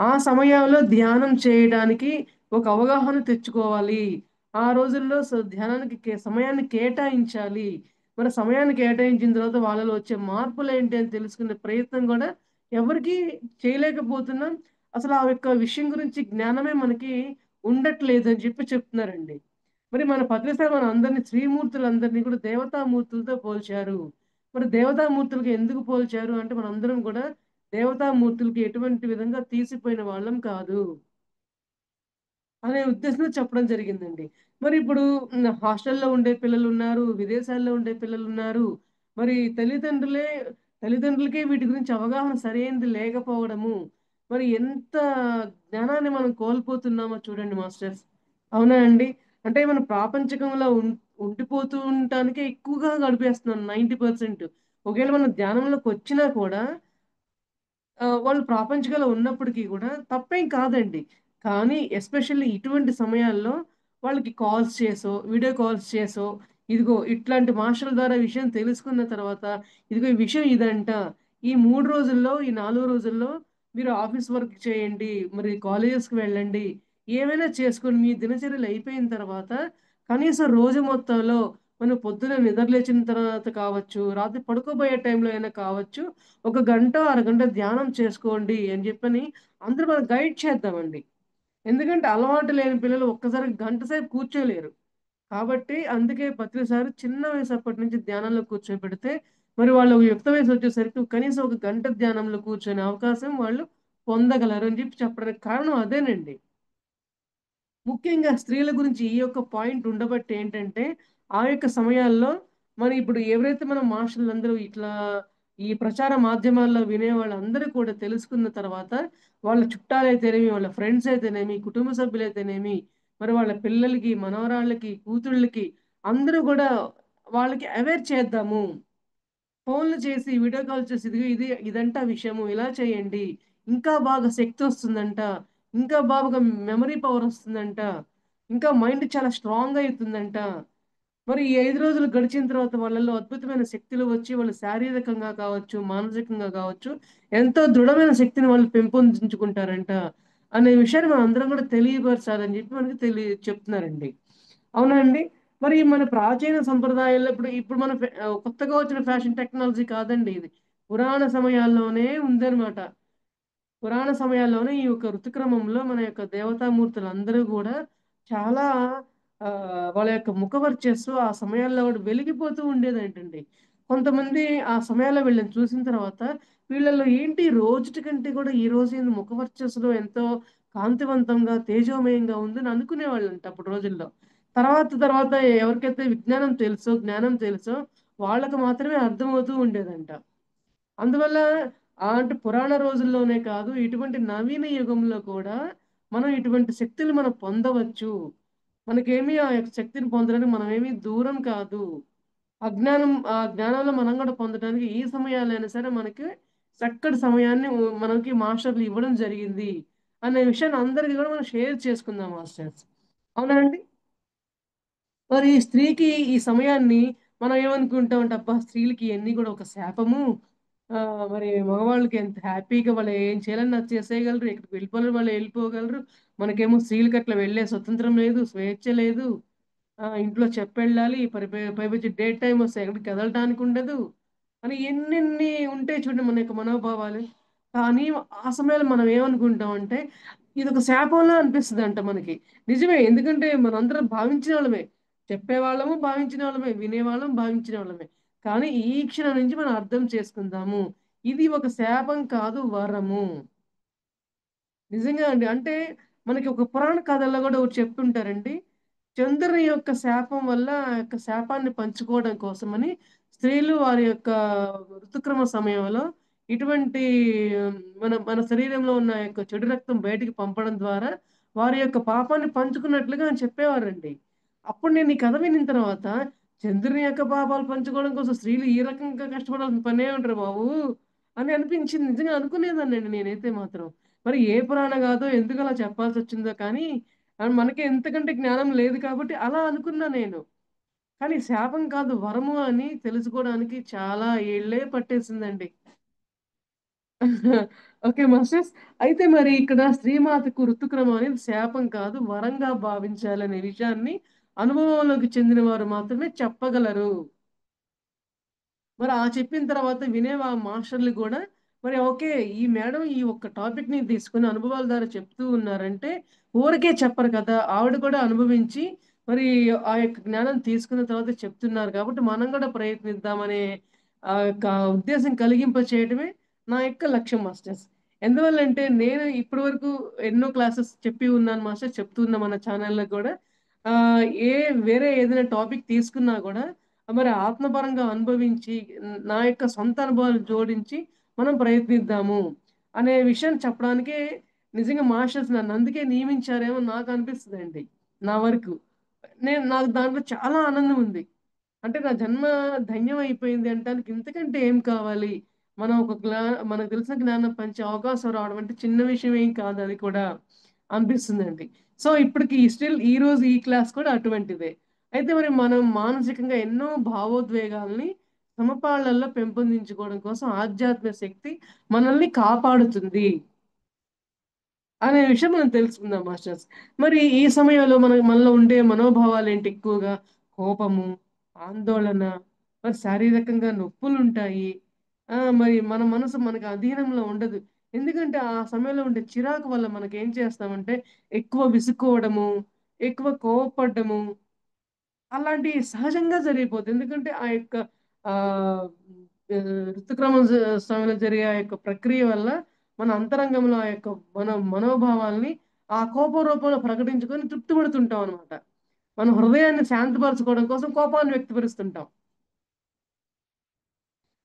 ఆ సమయంలో ధ్యానం చేయడానికి ఒక అవగాహన తెచ్చుకోవాలి. ఆ రోజుల్లో ధ్యానానికి సమయాన్ని కేటాయించాలి. మరి సమయాన్ని కేటాయించిన తర్వాత వాళ్ళలో వచ్చే మార్పులేంటి అని తెలుసుకునే ప్రయత్నం కూడా ఎవరికీ చేయలేకపోతున్నాం. అసలు ఆ యొక్క విషయం గురించి జ్ఞానమే మనకి ఉండట్లేదు అని చెప్తున్నారండి. మరి మన పత్రిసారి మన అందరిని శ్రీమూర్తులందరినీ కూడా దేవతామూర్తులతో పోల్చారు. మరి దేవతామూర్తులకి ఎందుకు పోల్చారు అంటే మనందరం కూడా దేవతామూర్తులకి ఎటువంటి విధంగా తీసిపోయిన వాళ్ళం కాదు అనే ఉద్దేశంతో చెప్పడం జరిగిందండి. మరి ఇప్పుడు హాస్టల్‌లో ఉండే పిల్లలున్నారు, విదేశాల్లో ఉండే పిల్లలున్నారు. మరి తల్లిదండ్రులకే వీటి గురించి అవగాహన సరైనది లేకపోవడము, మరి ఎంత జ్ఞానాన్ని మనం కోల్పోతున్నామో చూడండి మాస్టర్స్. అవునా అండి? అంటే మనం ప్రాపంచికంలో ఉండిపోతూ ఉండటానికే ఎక్కువగా గడిపేస్తున్నాం 90%. ఒకవేళ మనం ధ్యానంలోకొచ్చినా కూడా వాళ్ళు ప్రాపంచికంలో ఉన్నప్పటికీ గూడా తప్పేం కాదండి. కానీ ఎస్పెషల్లీ ఇటువంటి సమయాల్లో వాళ్ళకి కాల్స్ చేసో, వీడియో కాల్స్ చేసో, ఇదిగో ఇట్లాంటి మాస్టర్‌ల ద్వారా విషయం తెలుసుకున్న తర్వాత, ఇదిగో ఈ విషయం ఇదంట. ఈ 3 రోజుల్లో, ఈ 4 రోజుల్లో మీరు ఆఫీస్ వర్క్ చేయండి. మరి కాలేజెస్‌కి వెళ్ళండి. ఏమైనా చేసుకొని మీ దినచర్యలు అయిపోయిన తర్వాత కనీసం రోజు మొత్తంలో మనం పొద్దున నిద్ర లేచిన తర్వాత కావచ్చు, రాత్రి పడుకోబోయే టైంలో అయినా కావచ్చు ఒక గంటో, అరగంట ధ్యానం చేసుకోండి అని చెప్పని అందరూ మనం గైడ్ చేద్దామండి. ఎందుకంటే అలవాటు లేని పిల్లలు ఒక్కసారి గంట సేపు కూర్చోలేరు. కాబట్టి అందుకే ప్రతిసారి చిన్న వయసు అప్పటి నుంచి ధ్యానంలో కూర్చోబెడితే, మరి వాళ్ళు యుక్త వయసు వచ్చేసరికి కనీసం ఒక గంట ధ్యానంలో కూర్చొనే అవకాశం వాళ్ళు పొందగలరు అని చెప్పి చెప్పడానికి కారణం అదేనండి. ముఖ్యంగా స్త్రీల గురించి ఈ యొక్క పాయింట్ ఉండబట్టి ఏంటంటే, ఆ యొక్క సమయాల్లో మరి ఇప్పుడు ఎవరైతే మనం మాస్టర్లందరూ ఇట్లా ఈ ప్రచార మాధ్యమాల్లో వినే వాళ్ళందరూ కూడా తెలుసుకున్న తర్వాత, వాళ్ళ చుట్టాలైతేనేమి, వాళ్ళ ఫ్రెండ్స్ అయితేనేమి, కుటుంబ సభ్యులైతేనేమి, మరి వాళ్ళ పిల్లలకి, మనవరాళ్ళకి, కూతుళ్ళకి అందరూ గూడా వాళ్ళకి అవేర్ చేద్దాము. ఫోన్లు చేసి, వీడియో కాల్ చేసి ఇదంట విషయము. ఇలా చేయండి. ఇంకా బాగా శక్తొస్తుందంట. ఇంకా బాగా మెమరీ పవరొస్తుందంట. ఇంకా మైండ్ చాలా స్ట్రాంగ్ అయితుందంట. మరి ఈ 5 రోజులు గడిచిన తర్వాత వాళ్ళలో అద్భుతమైన శక్తులు వచ్చి వాళ్ళు శారీరకంగా కావచ్చు, మానసికంగా కావచ్చు, ఎంతో దృఢమైన శక్తిని వాళ్ళు పెంపొందించుకుంటారంట. అనే విషయాన్ని మనందరం కూడా తెలియపరచాలని చెప్పి మనకి చెప్తున్నారండి. అవునా అండి? మరి మన ప్రాచీన సంప్రదాయాల్లో ఇప్పుడు మన కొత్తగా వచ్చిన ఫ్యాషన్ టెక్నాలజీ కాదండి ఇది. పురాణ సమయాల్లోనే ఉందన్నమాట. పురాణ సమయాల్లోనే ఈ యొక్క ఋతుక్రమంలో మన యొక్క దేవతామూర్తులందరూ గూడా చాలా వాళ్ళ యొక్క ముఖవర్చస్సు ఆ సమయాల్లో కూడా వెలిగిపోతూ ఉండేదేంటండి. కొంతమంది ఆ సమయాల్లో వీళ్ళని చూసిన తర్వాత వీళ్ళలో ఏంటి రోజుటి కంటే కూడా ఈ రోజు ఏంది ముఖవర్చస్సులో ఎంతో కాంతివంతంగా, తేజోమయంగా ఉందని అనుకునేవాళ్ళంట అప్పటి రోజుల్లో. తర్వాత ఎవరికైతే విజ్ఞానం తెలుసో, జ్ఞానం తెలుసో వాళ్ళకి మాత్రమే అర్థమవుతూ ఉండేదంట. అందువల్ల అంటే పురాణ రోజుల్లోనే కాదు, ఇటువంటి నవీన యుగంలో కూడా మనం ఇటువంటి శక్తులు మనం పొందవచ్చు. మనకేమి ఆ యొక్క శక్తిని పొందడానికి మనమేమి దూరం కాదు. ఆ జ్ఞానంలో మనం కూడా పొందడానికి ఈ సమయాలైనా సరే మనకి చక్కటి సమయాన్ని మనకి మాస్టర్లు ఇవ్వడం జరిగింది. అనే విషయాన్ని అందరికీ కూడా మనం షేర్ చేసుకుందాం మాస్టర్స్. అవునా అండి? మరి ఈ స్త్రీకి ఈ సమయాన్ని మనం ఏమనుకుంటామంటే, అబ్బా! స్త్రీలకి ఇయన్నీ గూడా ఒక శాపము. మరి మగవాళ్ళకి ఎంత హ్యాపీగా వాళ్ళు ఏం చేయాలన్నా అది చేసేయగలరు. ఎక్కడికి వెళ్ళిపోవాలని వాళ్ళు వెళ్ళిపోగలరు. మనకేమో స్త్రీలకి అట్లా వెళ్ళే స్వతంత్రం లేదు, స్వేచ్ఛ లేదు. ఇంట్లో చెప్పెళ్ళాలి. పైపొచ్చి డే టైమ్ వస్తే ఎక్కడికి కదలటానికి ఉండదు. అని ఎన్నెన్ని ఉంటాయి చూడండి మన యొక్క మనోభావాలు. కానీ ఆ సమయంలో మనం ఏమనుకుంటామంటే, ఇదొక శాపంలా అనిపిస్తదంట మనకి. నిజమే. ఎందుకంటే మనందరం భావించిన వాళ్ళమే. చెప్పేవాళ్ళము భావించిన వాళ్ళమే. వినేవాళ్ళం భావించిన వాళ్ళమే. కానీ ఈ క్షణం నుంచి మనం అర్థం చేసుకుందాము. ఇది ఒక శాపం కాదు వరము. నిజంగా అండి. అంటే మనకి ఒక పురాణ కథల్లో గూడా ఒకటి చెప్తుంటారండి. చంద్రుని యొక్క శాపం వల్ల ఆ యొక్క శాపాన్ని పంచుకోవడం కోసమని స్త్రీలు వారి యొక్క ఋతుక్రమ సమయంలో ఇటువంటి మన మన శరీరంలో ఉన్న యొక్క చెడు రక్తం బయటికి పంపడం ద్వారా వారి యొక్క పాపాన్ని పంచుకున్నట్లుగా అని చెప్పేవారండి. అప్పుడు నేను ఈ కథ వినిన తర్వాత చంద్రుని యొక్క పాపాలు పంచుకోవడం కోసం స్త్రీలు ఈ రకంగా కష్టపడాల్సిన పనేముందిరా బాబు! అని అనిపించింది. నిజంగా అనుకునేదాన్నండి నేనైతే మాత్రం. మరి ఏ పురాణ గాథో ఎందుకలా చెప్పాల్సొచ్చిందో కానీ మనకి ఎంతకంటే జ్ఞానం లేదు కాబట్టి అలా అనుకున్నా నేను. కానీ శాపం కాదు వరము అని తెలుసుకోవడానికి చాలా ఏళ్ళే పట్టేసిందండి. Okay masters. అయితే మరి ఇక్కడ శ్రీమాతకు ఋతుక్రమం అనేది శాపం కాదు, వరంగా భావించాలనే విషయాన్ని అనుభవంలోకి చెందిన వారు మాత్రమే చెప్పగలరు. మరి ఆ చెప్పిన తర్వాత వినే మాస్టర్‌లు గూడా మరి ఓకే. ఈ మేడం ఈ ఒక్క టాపిక్‌ని తీసుకొని అనుభవాల ద్వారా చెప్తూ ఉన్నారంటే, ఊరికే చెప్పరు కదా! ఆవిడ కూడా అనుభవించి మరి ఆ యొక్క జ్ఞానం తీసుకున్న తర్వాత చెప్తున్నారు కాబట్టి, మనం గూడా ప్రయత్నిద్దామనే యొక్క ఉద్దేశం కలిగింప చేయడమే నా యొక్క లక్ష్యం మాస్టర్స్. ఎందువల్లంటే నేను ఇప్పటి వరకు ఎన్నో క్లాసెస్ చెప్పి ఉన్నాను మాస్టర్. చెప్తూ ఉన్న మన ఛానెల్‌లో గూడా. ఆహ్, ఏ వేరే ఏదైనా టాపిక్ తీసుకున్నా గూడా మరి ఆత్మపరంగా అనుభవించి, నా యొక్క సొంత అనుభవాలు జోడించి, మనం ప్రయత్నిద్దాము అనే విషయాన్ని చెప్పడానికే నిజంగా మాస్టర్స్ నన్నందుకే నియమించారేమో నాకనిపిస్తదండి. నా వరకు. నాకు దాంట్లో చాలా ఆనందం ఉంది. అంటే నా జన్మ ధన్యం అయిపోయింది అనటానికి ఇంతకంటే ఏం కావాలి? మనం ఒక మనకు తెలిసిన జ్ఞానం పంచే అవకాశం రావడం అంటే చిన్న విషయం ఏం కాదు అది కూడా అనిపిస్తుందండి. సో, ఇప్పటికి స్టిల్ ఈరోజు ఈ క్లాస్ కూడా అటువంటిదే. అయితే మరి మనం మానసికంగా ఎన్నో భావోద్వేగాల్ని సమపాళ్లలో పెంపొందించుకోవడం కోసం ఆధ్యాత్మిక శక్తి మనల్ని కాపాడుతుంది. అనే విషయం మనం తెలుసుకుందాం మాస్టర్స్. మరి ఈ సమయంలో మనలో ఉండే మనోభావాలేంటి ఎక్కువగా? కోపము, ఆందోళన, మరి శారీరకంగా నొప్పులుంటాయి. మరి మన మనసు మనకు అధీనంలో ఉండదు. ఎందుకంటే ఆ సమయంలో ఉండే చిరాకు వల్ల మనకేం చేస్తామంటే ఎక్కువ విసుక్కోవడము, ఎక్కువ కోవపడ్డము అలాంటియి సహజంగా జరిగిపోతాయి. ఎందుకంటే ఆ యొక్క ఆహ్, ఋతుక్రమం సమయంలో జరిగే ఆ యొక్క ప్రక్రియ వల్ల మన అంతరంగంలో ఆ యొక్క మనోభావాల్ని ఆ కోపం రూపంలో ప్రకటించుకొని తృప్తి పడుతుంటాం అనమాట. మన హృదయాన్ని శాంతపరచుకోవడం కోసం కోపాన్ని వ్యక్తపరుస్తుంటాం.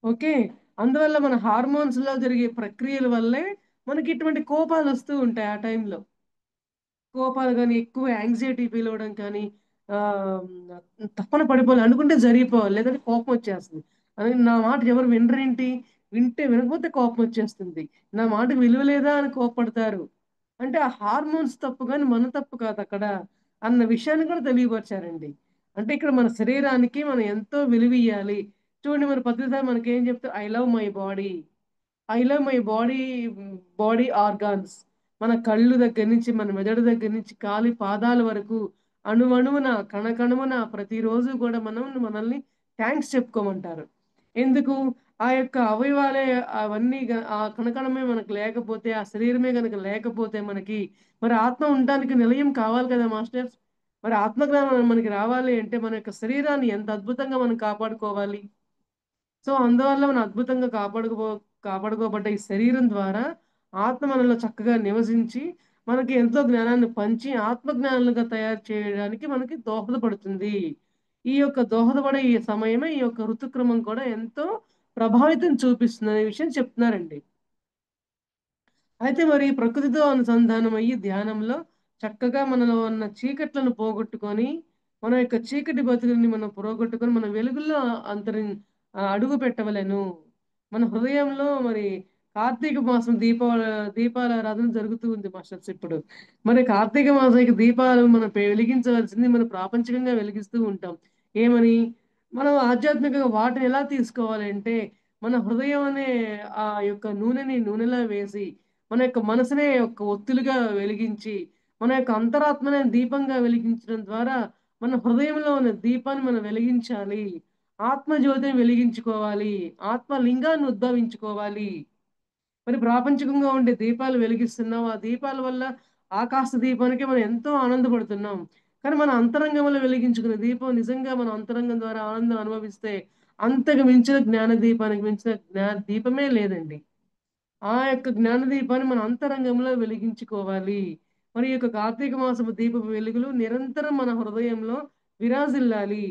ఓకే. అందువల్ల మన హార్మోన్స్‌లో జరిగే ప్రక్రియల వల్లే మనకి ఇటువంటి కోపాలొస్తూ ఉంటాయి ఆ టైంలో. కోపాలు గాని, ఎక్కువ యాంక్సైటీ ఫీల్ అవ్వడం కానీ, ఆహ్, తప్పన పడిపోవాలి అనుకుంటే జరిగిపోవాలి. లేదంటే కోపమొచ్చేస్తది. నా మాట ఎవరు వినరేంటి? వింటే వినకపోతే కోపమొచ్చేస్తుంది. నా మాటకి విలువ లేదా అని కోప్పడతారు. అంటే ఆ హార్మోన్స్ తప్పు గాని, మన తప్పు కాదక్కడ. అన్న విషయాన్ని కూడా తెలియపరిచారండి. అంటే ఇక్కడ మన శరీరానికి మనం ఎంతో విలువియ్యాలి. చూడండి మన పత్రిక మనకేం చెప్తారు? I love my body. I love my body organs. మన కళ్ళు దగ్గర నుంచి, మన మెదడు దగ్గర నుంచి, కాలి పాదాల వరకు అణువణువున, కణకణమున ప్రతిరోజు గూడా మనల్ని థాంక్స్ చెప్పుకోమంటారు. ఎందుకు? ఆ యొక్క అవయవాలే అవన్నీ ఆ కణకణమే మనకు లేకపోతే, ఆ శరీరమే గనక లేకపోతే మనకి, మరి ఆత్మ ఉండడానికి నిలయం కావాలి కదా మాస్టర్స్! మరి ఆత్మజ్ఞానం మనకి రావాలి అంటే, మన యొక్క శరీరాన్ని ఎంత అద్భుతంగా మనం కాపాడుకోవాలి. సో, అందువల్ల మనం అద్భుతంగా కాపాడుకోబడ్డ ఈ శరీరం ద్వారా ఆత్మ మనలో చక్కగా నివసించి, మనకి ఎంతో జ్ఞానాన్ని పంచి, ఆత్మ జ్ఞానులుగా తయారు చేయడానికి మనకి దోహదపడుతుంది. ఈ యొక్క దోహదపడే ఈ సమయమే ఈ యొక్క ఋతుక్రమం కూడా ఎంతో ప్రభావితం చూపిస్తుందనే విషయం చెప్తున్నారండి. అయితే మరి ప్రకృతితో అనుసంధానమయ్యి ధ్యానంలో చక్కగా మనలో ఉన్న చీకట్లను పోగొట్టుకొని, మన యొక్క చీకటి బతుకుల్ని మనం పోగొట్టుకొని, మన వెలుగుల్లో అడుగు పెట్టవలెను. మన హృదయంలో మరి కార్తీక మాసం దీపాలారాధన జరుగుతూ ఉంది మాస్టర్స్ ఇప్పుడు. మరి కార్తీక మాసం దీపాలు మనం వెలిగించవలసింది మనం ప్రాపంచికంగా వెలిగిస్తూ ఉంటాం. ఏమని? మనం ఆధ్యాత్మికంగా వాటిని ఎలా తీసుకోవాలంటే, మన హృదయం అనే ఆ యొక్క నూనెలా వేసి మన యొక్క మనసునే ఒక ఒత్తులుగా వెలిగించి, మన యొక్క అంతరాత్మనే దీపంగా వెలిగించడం ద్వారా, మన హృదయంలో ఉన్న దీపాన్ని మనం వెలిగించాలి. ఆత్మజ్యోతిని వెలిగించుకోవాలి. ఆత్మలింగాన్ని ఉద్భవించుకోవాలి. మరి ప్రాపంచికంగా ఉండే దీపాలు వెలిగిస్తున్నాం. ఆ దీపాల వల్ల ఆకాశ దీపానికి మనం ఎంతో ఆనందపడుతున్నాం. కానీ మన అంతరంగంలో వెలిగించుకునే దీపం నిజంగా మన అంతరంగం ద్వారా ఆనందం అనుభవిస్తే, అంతకు మించిన జ్ఞాన దీపానికి మించిన దీపమే లేదండి. ఆ యొక్క జ్ఞాన దీపాన్ని మన అంతరంగంలో వెలిగించుకోవాలి. మరి ఈ యొక్క కార్తీక మాసపు దీపపు వెలుగులు నిరంతరం మన హృదయంలో విరాజిల్లాలి.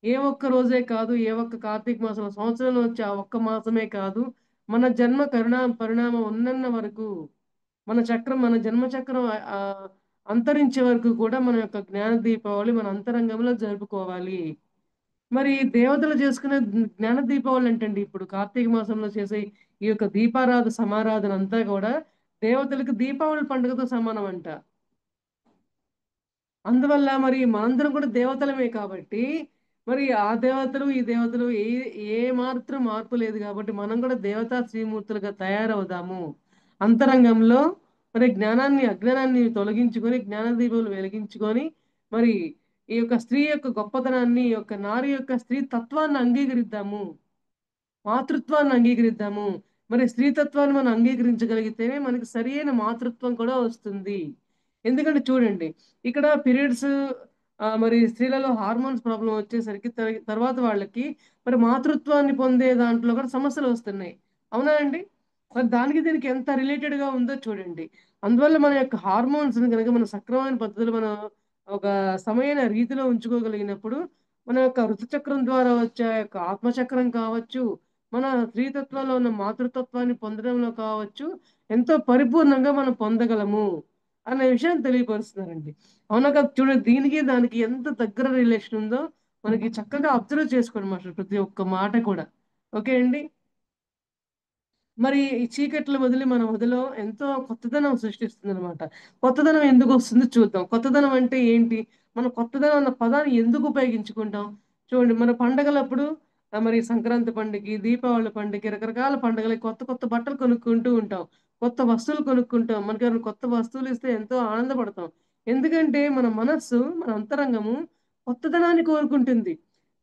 ఏ ఒక్క రోజే కాదు, ఏ ఒక్క కార్తీక మాసం సంవత్సరంలో వచ్చే ఆ ఒక్క మాసమే కాదు. మన జన్మ పరిణామం ఉన్నన్న వరకు మన జన్మ చక్రం అంతరించే వరకు కూడా మన యొక్క జ్ఞాన దీపావళి మన అంతరంగంలో జరుపుకోవాలి. మరి దేవతలు చేసుకునే జ్ఞాన దీపావళి అంటండి ఇప్పుడు కార్తీక మాసంలో చేసే ఈ యొక్క సమారాధన అంతా కూడా దేవతలకు దీపావళి పండుగతో సమానం అంట. అందువల్ల మరి మనందరం కూడా దేవతలమే కాబట్టి, మరి ఆ దేవతలు, ఈ దేవతలు ఏ మాత్రం మార్పు లేదు కాబట్టి, మనం కూడా దేవతా శ్రీమూర్తులుగా తయారవుదాము. అంతరంగంలో మరి అజ్ఞానాన్ని తొలగించుకొని, జ్ఞాన దీపాలు వెలిగించుకొని, మరి ఈ యొక్క స్త్రీ యొక్క గొప్పతనాన్ని, ఈ యొక్క నారి యొక్క స్త్రీ తత్వాన్ని అంగీకరిద్దాము. మాతృత్వాన్ని అంగీకరిద్దాము. మరి స్త్రీతత్వాన్ని మనం అంగీకరించగలిగితేనే మనకి సరియైన మాతృత్వం కూడా వస్తుంది. ఎందుకంటే చూడండి, ఇక్కడ పీరియడ్స్ మరి స్త్రీలలో హార్మోన్స్ ప్రాబ్లమ్ వచ్చేసరికి తర్వాత వాళ్ళకి మరి మాతృత్వాన్ని పొందే దాంట్లో కూడా సమస్యలొస్తున్నాయి. అవునా అండి? మరి దానికి దీనికి ఎంత రిలేటెడ్‌గా ఉందో చూడండి. అందువల్ల మన యొక్క హార్మోన్స్‌ని గనక మనం సక్రమమైన పద్ధతిలో మనం ఒక సమైన రీతిలో ఉంచుకోగలిగినప్పుడు, మన యొక్క ఋతుచక్రం ద్వారా వచ్చే ఆ యొక్క ఆత్మచక్రం కావచ్చు, మన స్త్రీతత్వంలో ఉన్న మాతృతత్వాన్ని పొందడంలో కావచ్చు, ఎంతో పరిపూర్ణంగా మనం పొందగలము అనే విషయాన్ని తెలియపరుస్తున్నారండి. అవునా కదా! చూడండి దీనికి, దానికి ఎంత దగ్గర రిలేషన్ ఉందో మనకి చక్కగా అబ్జర్వ్ చేసుకోండి మాస్టర్ ప్రతి ఒక్క మాట కూడా. ఓకే అండి. మరి ఈ చీకట్లు వదిలి మన మదిలో ఎంతో కొత్తదనం సృష్టిస్తుందనమాట. కొత్తదనం ఎందుకొస్తుందో చూద్దాం. కొత్తదనం అంటే ఏంటి? మనం కొత్తదనం అన్న పదాన్ని ఎందుకు ఉపయోగించుకుంటాం? చూడండి మన పండగలప్పుడు మరి సంక్రాంతి పండగకి, దీపావళి పండగకి, రకరకాల పండుగలకి కొత్త కొత్త బట్టలు కొనుక్కుంటూ ఉంటాం. కొత్త వస్తువులు కొనుక్కుంటాం. మనకెవరైనా కొత్త వస్తువులిస్తే ఎంతో ఆనందపడతాం. ఎందుకంటే మన మనస్సు, మన అంతరంగము కొత్తదనాన్ని కోరుకుంటుంది.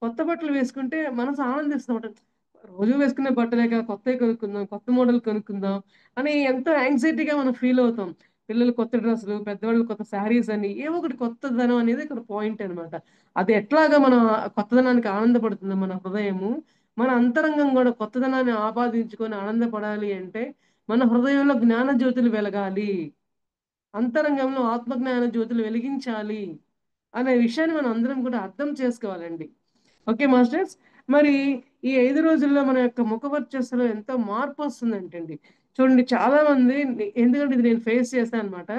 కొత్త బట్టలు వేసుకుంటే మనసు ఆనందిస్తూ ఉంటది. రోజు వేసుకునే బట్టలేక కొత్తవి కొనుక్కుందాం, కొత్త మోడల్ కొనుక్కుందాం అని ఎంతో యాంగ్జైటీగా మనం ఫీల్ అవుతాం. పిల్లలు కొత్త డ్రెస్సులు, పెద్దవాళ్ళు కొత్త శారీస్ అని ఏవో ఒకటి కొత్తదనం అనేది ఇక్కడ పాయింట్ అనమాట. అది ఎట్లాగా మన కొత్తదనానికి ఆనందపడుతుందో మన హృదయము, మన అంతరంగం కూడా కొత్తదనాన్ని ఆపాదించుకొని ఆనందపడాలి అంటే మన హృదయంలో జ్ఞాన జ్యోతులు వెలగాలి. అంతరంగంలో ఆత్మజ్ఞాన జ్యోతులు వెలిగించాలి అనే విషయాన్ని మనం అందరం కూడా అర్థం చేసుకోవాలండి. Okay masters. మరి ఈ 5 రోజుల్లో మన యొక్క ముఖ వర్చస్సులో ఎంతో మార్పు వస్తుందంటండి. చూడండి చాలా మంది ఎందుకంటే ఇది నేను ఫేస్ చేశాను అనమాట.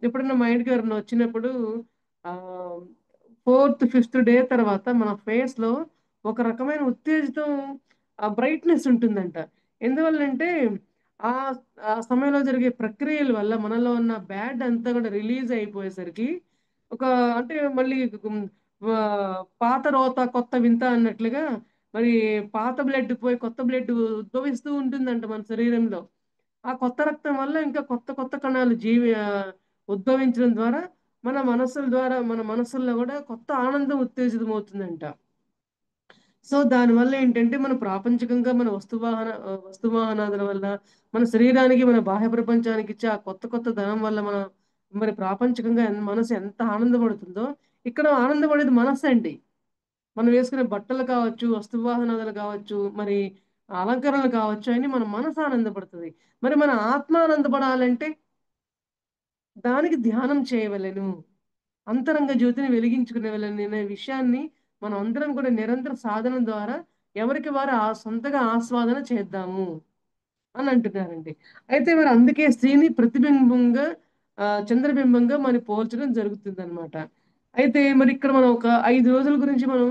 ఎప్పుడన్నా మా ఇంటికి ఎవరైనా వచ్చినప్పుడు ఆ ఫోర్త్ ఫిఫ్త్ డే తర్వాత మన ఫేస్ లో ఒక రకమైన ఉత్తేజితం, ఆ బ్రైట్నెస్ ఉంటుందంట. ఎందువల్లంటే ఆ ఆ సమయంలో జరిగే ప్రక్రియల వల్ల మనలో ఉన్న బ్యాడ్ అంతా కూడా రిలీజ్ అయిపోయేసరికి ఒక అంటే మళ్ళీ పాత రోత కొత్త వింత అన్నట్లుగా మరి పాత బ్లడ్ పోయి కొత్త బ్లడ్ ఉద్భవిస్తూ ఉంటుందంట మన శరీరంలో. ఆ కొత్త రక్తం వల్ల ఇంకా కొత్త కొత్త కణాలు ఉద్భవించడం ద్వారా మన మనస్సుల ద్వారా మన మనస్సుల్లో కూడా కొత్త ఆనందం ఉత్తేజితం అవుతుందంట. సో దానివల్ల ఏంటంటే మన ప్రాపంచికంగా మన వస్తువాహనాదుల వల్ల మన శరీరానికి మన బాహ్య ప్రపంచానికి ఇచ్చే ఆ కొత్త కొత్త ధనం వల్ల మన మరి ప్రాపంచికంగా మనసు ఎంత ఆనందపడుతుందో ఇక్కడ ఆనందపడేది మనస్సు అండి. మనం వేసుకునే బట్టలు కావచ్చు, వస్తువాహనాలు కావచ్చు, మరి అలంకరణలు కావచ్చు అని మన మనసు ఆనందపడుతుంది. మరి మన ఆత్మ ఆనందపడాలంటే దానికి ధ్యానం చేయవలెను. అంతరంగ జ్యోతిని వెలిగించుకునేవలెను అనే విషయాన్ని మనం అందరం కూడా నిరంతర సాధన ద్వారా ఎవరికి వారు సొంతగా ఆస్వాదన చేద్దాము అని అంటున్నారండి. అయితే మరి అందుకే స్త్రీని ప్రతిబింబంగా చంద్రబింబంగా మరి పోల్చడం జరుగుతుందన్నమాట. అయితే మరి ఇక్కడ మనం ఒక 5 రోజుల గురించి మనం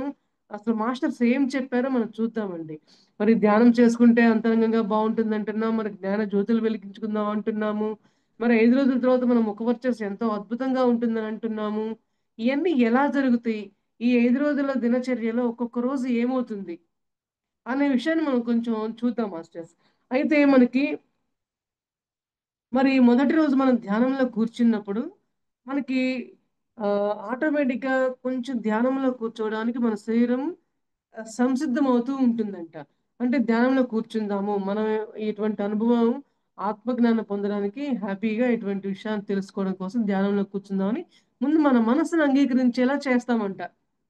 అసలు మాస్టర్స్ ఏం చెప్పారో మనం చూద్దామండి. మరి ధ్యానం చేసుకుంటే అంతరంగంగా బాగుంటుంది అంటున్నాం. మరి జ్ఞాన జ్యోతులు వెలిగించుకుందాం అంటున్నాము. మరి 5 రోజుల తర్వాత మన ముఖ వర్చస్సు ఎంతో అద్భుతంగా ఉంటుందని అంటున్నాము. ఇవన్నీ ఎలా జరుగుతాయి? ఈ 5 రోజుల దినచర్యలో ఒక్కొక్క రోజు ఏమవుతుంది అనే విషయాన్ని మనం కొంచెం చూద్దాం మాస్టర్స్. అయితే మనకి మరి మొదటి రోజు మనం ధ్యానంలో కూర్చున్నప్పుడు మనకి ఆటోమేటిక్గా కొంచెం ధ్యానంలో కూర్చోవడానికి మన శరీరం సంసిద్ధం అవుతూ ఉంటుందంట. అంటే ధ్యానంలో కూర్చుందాము మనం ఇటువంటి అనుభవం ఆత్మజ్ఞానం పొందడానికి హ్యాపీగా ఇటువంటి విషయాన్ని తెలుసుకోవడం కోసం ధ్యానంలో కూర్చుందామని ముందు మన మనసును అంగీకరించేలా చేస్తామంట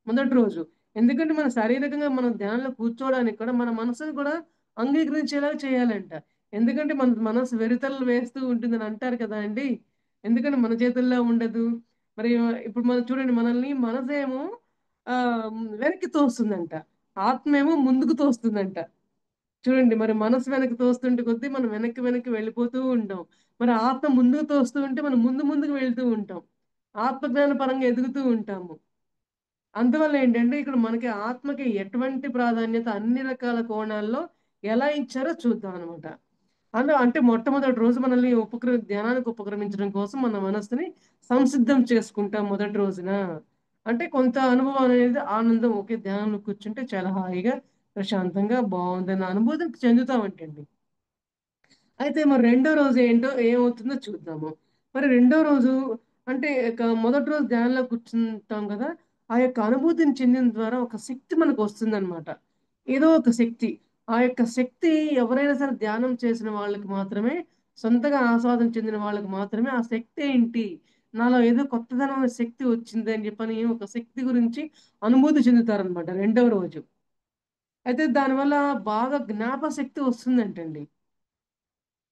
మొదటి రోజు. ఎందుకంటే మన శారీరకంగా మనం ధ్యానంలో కూర్చోవడానికి కూడా మన మనసును కూడా అంగీకరించేలా చేయాలంట. ఎందుకంటే మన మనసు వెరితలు వేస్తూ ఉంటుందని అంటారు కదా అండి. ఎందుకంటే మన చేతుల్లో ఉండదు. మరి ఇప్పుడు మనం చూడండి మనల్ని మనసేమో ఆ వెనక్కి తోస్తుందంట. ఆత్మేమో ముందుకు తోస్తుందంట. చూడండి మరి మనసు వెనక్కి తోస్తుంటే కొద్దీ మనం వెనక్కి వెనక్కి వెళ్ళిపోతూ ఉంటాం. మరి ఆత్మ ముందుకు తోస్తూ ఉంటే మనం ముందు ముందుకు వెళ్తూ ఉంటాం. ఆత్మజ్ఞాన పరంగా ఎదుగుతూ ఉంటాము. అందువల్ల ఏంటంటే ఇక్కడ మనకి ఆత్మకి ఎటువంటి ప్రాధాన్యత అన్ని రకాల కోణాల్లో ఎలా ఇచ్చారో చూద్దాం అనమాట. అంటే మొట్టమొదటి రోజు మనల్ని ధ్యానానికి ఉపక్రమించడం కోసం మన మనస్సుని సంసిద్ధం చేసుకుంటాం మొదటి రోజున. అంటే కొంత అనుభవం అనేది ఆనందం ఓకే ధ్యానంలో కూర్చుంటే చాలా హాయిగా, ప్రశాంతంగా బావుందన్న అనుభూతిని చెందుతామంటండి. అయితే మరి రెండో రోజు ఏంటో ఏమవుతుందో చూద్దాము. మరి రెండో రోజు అంటే మొదటి రోజు ధ్యానంలో కూర్చుంటాం కదా! ఆ యొక్క అనుభూతిని చెందిన ద్వారా ఒక శక్తి మనకొస్తుందనమాట. ఏదో ఒక శక్తి. ఆ యొక్క శక్తి ఎవరైనా సరే ధ్యానం చేసిన వాళ్ళకి మాత్రమే, సొంతగా ఆస్వాదన చెందిన వాళ్ళకి మాత్రమే ఆ శక్తి ఏంటి? నాలో ఏదో కొత్తదనమైన శక్తి వచ్చింది అని చెప్పని ఒక శక్తి గురించి అనుభూతి చెందుతారనమాట రెండవ రోజు. అయితే దానివల్ల బాగా జ్ఞాపకశక్తి వస్తుందంటండి.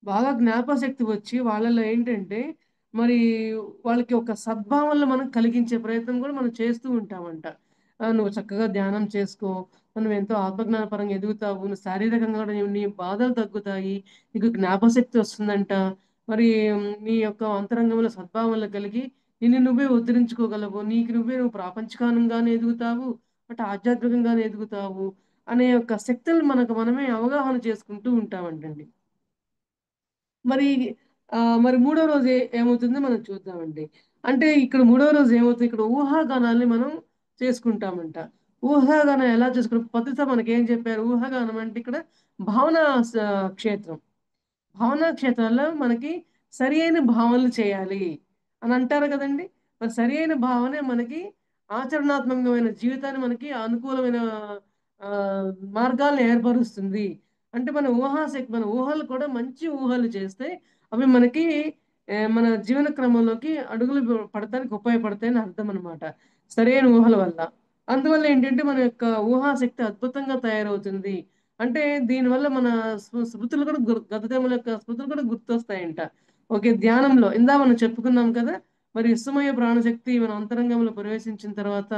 బాగా జ్ఞాపకశక్తి వచ్చి వాళ్ళలో ఏంటంటే, మరి వాళ్ళకి ఒక సద్భావనలు మనం కలిగించే ప్రయత్నం కూడా మనం చేస్తూ ఉంటామంట. నువ్వు చక్కగా ధ్యానం చేసుకో. నువ్వు ఎంతో ఆత్మజ్ఞానపరంగా ఎదుగుతావు. నువ్వు శారీరకంగా కూడా నీ బాధలు తగ్గుతాయి. నీకు జ్ఞాపకశక్తి వస్తుందంట. మరి నీ యొక్క అంతరంగంలో సద్భావనలు కలిగి నిన్ను నువ్వే ఉద్ధరించుకోగలవు. నువ్వు ప్రాపంచికంగానే ఎదుగుతావు. అటు ఆధ్యాత్మికంగానే ఎదుగుతావు. అనే యొక్క శక్తులు మనకు మనమే అవగాహన చేసుకుంటూ ఉంటామంటండి. మరి మరి మూడో రోజు ఏమవుతుందో మనం చూద్దామండి. అంటే ఇక్కడ మూడో రోజు ఏమవుతుంది, ఇక్కడ ఊహాగానాల్ని మనం చేసుకుంటామంట. ఊహాగానం ఎలా చేసుకుంటాం? పద్ధతిగా మనకేం చెప్పారు? ఊహాగానం అంటే ఇక్కడ భావనా స క్షేత్రం. భావనా క్షేత్రాల్లో మనకి సరి అయిన భావనలు చేయాలి అని అంటారు కదండి. మరి సరి అయిన భావనే మనకి ఆచరణాత్మకమైన జీవితాన్ని మనకి అనుకూలమైన మార్గాల్ని ఏర్పరుస్తుంది. అంటే మన ఊహాశక్తి, మన ఊహలు కూడా మంచి ఊహలు చేస్తే అవి మనకి మన జీవన క్రమంలోకి అడుగులు పడటానికి ఉపయోగపడతాయని అర్థం అనమాట. సరైన ఊహల వల్ల. అందువల్ల ఏంటంటే మన యొక్క ఊహాశక్తి అద్భుతంగా తయారవుతుంది. అంటే దీనివల్ల మన స్మృతులు కూడా గతజన్మల యొక్క స్మృతులు కూడా గుర్తొస్తాయంట. ఓకే. ధ్యానంలో మనం చెప్పుకున్నాం కదా! మరి విశ్వమయ ప్రాణశక్తి మన అంతరంగంలో ప్రవేశించిన తర్వాత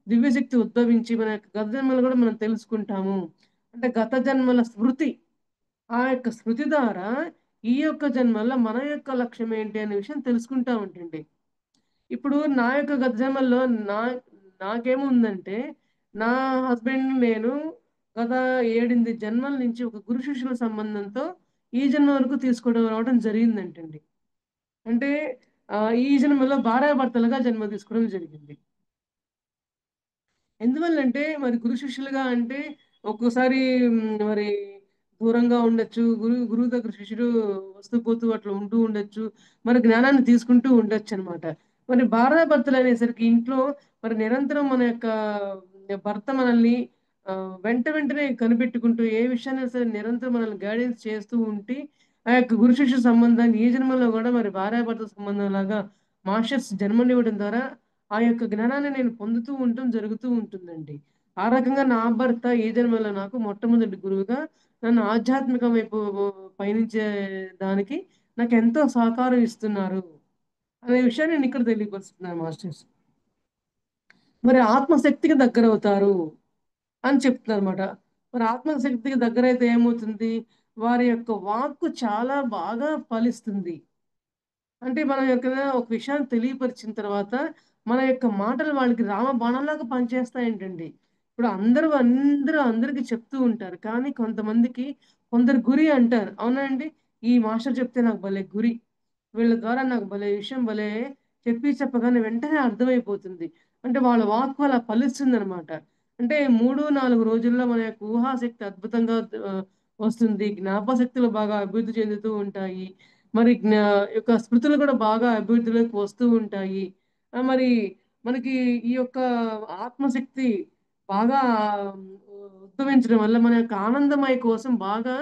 దివ్యశక్తి ఉద్భవించి మన యొక్క గత జన్మలు కూడా మనం తెలుసుకుంటాము. అంటే గత జన్మల స్మృతి. ఆ యొక్క స్మృతి ద్వారా ఈ యొక్క జన్మలో మన యొక్క లక్ష్యం ఏంటి అనే విషయం తెలుసుకుంటామంటండి. ఇప్పుడు నా యొక్క గత జన్మల్లో నా నాకేముందంటే, నా హస్బెండ్ నేను గత 7, 8 జన్మల నుంచి ఒక గురు శిష్యుల సంబంధంతో ఈ జన్మ వరకు తీసుకోవడం రావడం జరిగిందంటండి. అంటే ఈ జన్మలో భార్యాభర్తలుగా జన్మ తీసుకోవడం జరిగింది. ఎందువల్లంటే మరి గురు శిష్యులుగా అంటే ఒక్కోసారి మరి దూరంగా ఉండొచ్చు. గురువు దగ్గర శిష్యుడు వస్తూ పోతూ అట్లా ఉంటూ ఉండొచ్చు. మరి జ్ఞానాన్ని తీసుకుంటూ ఉండొచ్చనమాట. మరి భార్యాభర్తలనేసరికి ఇంట్లో మరి నిరంతరం మన యొక్క భర్త మనల్ని వెంట వెంటనే కనిపెట్టుకుంటూ ఏ విషయాన్నైనా సరే నిరంతరం మనల్ని గైడెన్స్ చేస్తూ ఉంటే, ఆ యొక్క గురు శిష్య సంబంధాన్ని ఈ జన్మలో గూడా మరి భార్యాభర్త సంబంధంలాగా మాస్టర్స్ జన్మనివ్వడం ద్వారా ఆ యొక్క జ్ఞానాన్ని నేను పొందుతూ ఉండటం జరుగుతూ ఉంటుందండి. ఆ రకంగా నా భర్త ఈ జన్మలో నాకు మొట్టమొదటి గురువుగా నన్ను ఆధ్యాత్మికం వైపు పయనించే దానికి నాకెంతో సహకారం ఇస్తున్నారు అనే విషయాన్ని నేను ఇక్కడ తెలియపరుస్తున్నాను మాస్టర్స్. మరి ఆత్మశక్తికి దగ్గరవుతారు అని చెప్తున్నారన్నమాట. మరి ఆత్మశక్తికి దగ్గరైతే ఏమవుతుంది? వారి యొక్క వాక్కు చాలా బాగా ఫలిస్తుంది. అంటే మనం ఎక్కడైనా ఒక విషయాన్ని తెలియపరిచిన తర్వాత, మన యొక్క మాటలు వాళ్ళకి రామబాణంలాగా పనిచేస్తాయేంటండి. ఇప్పుడు అందరూ అందరికి చెప్తూ ఉంటారు. కానీ కొంతమందికి కొందరు గురి అంటారు. అవునా అండి? ఈ మాస్టర్ చెప్తే నాకు భలే గురి. వీళ్ళ ద్వారా నాకు భలే విషయం భలే చెప్పగానే వెంటనే అర్థమైపోతుంది. అంటే వాళ్ళ వాక్కు అలా ఫలిస్తుందనమాట. అంటే 3, 4 రోజుల్లో మన యొక్క ఊహాశక్తి అద్భుతంగా వస్తుంది. జ్ఞాపకశక్తులు బాగా అభివృద్ధి చెందుతూ ఉంటాయి. మరి యొక్క స్మృతులు కూడా బాగా అభివృద్ధిలోకి వస్తూ ఉంటాయి. మరి మనకి ఈ యొక్క ఆత్మశక్తి బాగా ఉద్భవించడం వల్ల మన యొక్క ఆనందమయ కోసం బాగా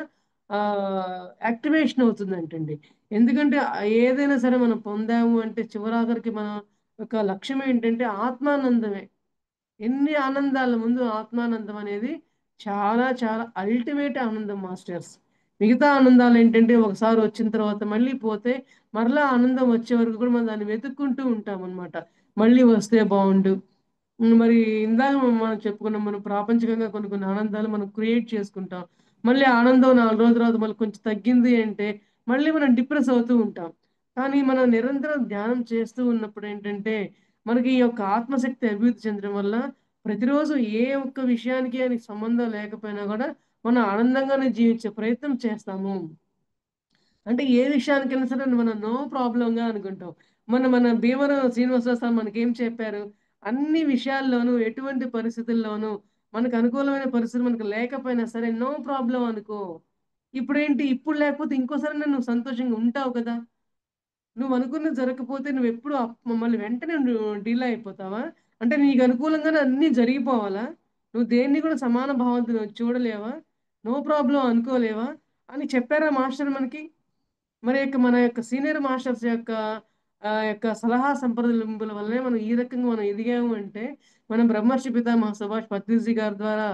యాక్టివేషన్ అవుతుందంటండి. ఎందుకంటే ఏదైనా సరే మనం పొందాము అంటే చివరాఖరికి మన యొక్క లక్ష్యం ఏంటంటే ఆత్మానందమే. ఎన్ని ఆనందాల ముందు ఆత్మానందం అనేది చాలా చాలా అల్టిమేట్ ఆనందం మాస్టర్స్. మిగతా ఆనందాలు ఏంటంటే ఒకసారి వచ్చిన తర్వాత మళ్ళీ పోతే మరలా ఆనందం వచ్చే వరకు కూడా మనం దాన్ని వెతుక్కుంటూ ఉంటాం అనమాట. మళ్ళీ వస్తే బాగుండు. మరి ఇందాక మనం చెప్పుకున్నాం, మనం ప్రాపంచికంగా కొన్ని కొన్ని ఆనందాలు మనం క్రియేట్ చేసుకుంటాం. మళ్ళీ ఆనందం 4 రోజుల తర్వాత మళ్ళీ కొంచెం తగ్గింది అంటే మళ్ళీ మనం డిప్రెస్ అవుతూ ఉంటాం. కానీ మనం నిరంతరం ధ్యానం చేస్తూ ఉన్నప్పుడు ఏంటంటే మనకి ఈ యొక్క ఆత్మశక్తి అభివృద్ధి చెందడం వల్ల ప్రతిరోజు ఏ ఒక్క విషయానికి అని సంబంధం లేకపోయినా కూడా మనం ఆనందంగానే జీవించే ప్రయత్నం చేస్తాము. అంటే ఏ విషయానికైనా సరే మనం నో ప్రాబ్లమ్‌గా అనుకుంటాం. మన భీమవరం శ్రీనివాసరావు సార్ మనకేం చెప్పారు? అన్ని విషయాల్లోనూ, ఎటువంటి పరిస్థితుల్లోనూ మనకు అనుకూలమైన పరిస్థితులు మనకు లేకపోయినా సరే నో ప్రాబ్లమ్ అనుకో. ఇప్పుడేంటి ఇప్పుడు లేకపోతే ఇంకోసారన్నా నువ్వు సంతోషంగా ఉంటావు కదా! నువ్వనుకున్నది జరగకపోతే నువ్వెప్పుడు మళ్ళీ వెంటనే నువ్వు డీలే అయిపోతావా? అంటే నీకు అనుకూలంగానే అన్నీ జరిగిపోవాలా? నువ్వు దేన్ని కూడా సమాన భావంతో నువ్వు చూడలేవా? No problem అనుకోలేవా? అని చెప్పారా మాస్టర్ మనకి? మరి మన యొక్క సీనియర్ మాస్టర్స్ యొక్క సలహా సంప్రదింపుల వల్లనే మనం ఈ రకంగా మనం ఎదిగాము అంటే, మనం బ్రహ్మర్షి పితామహ సుభాష్ పత్రిజీ గారి ద్వారా,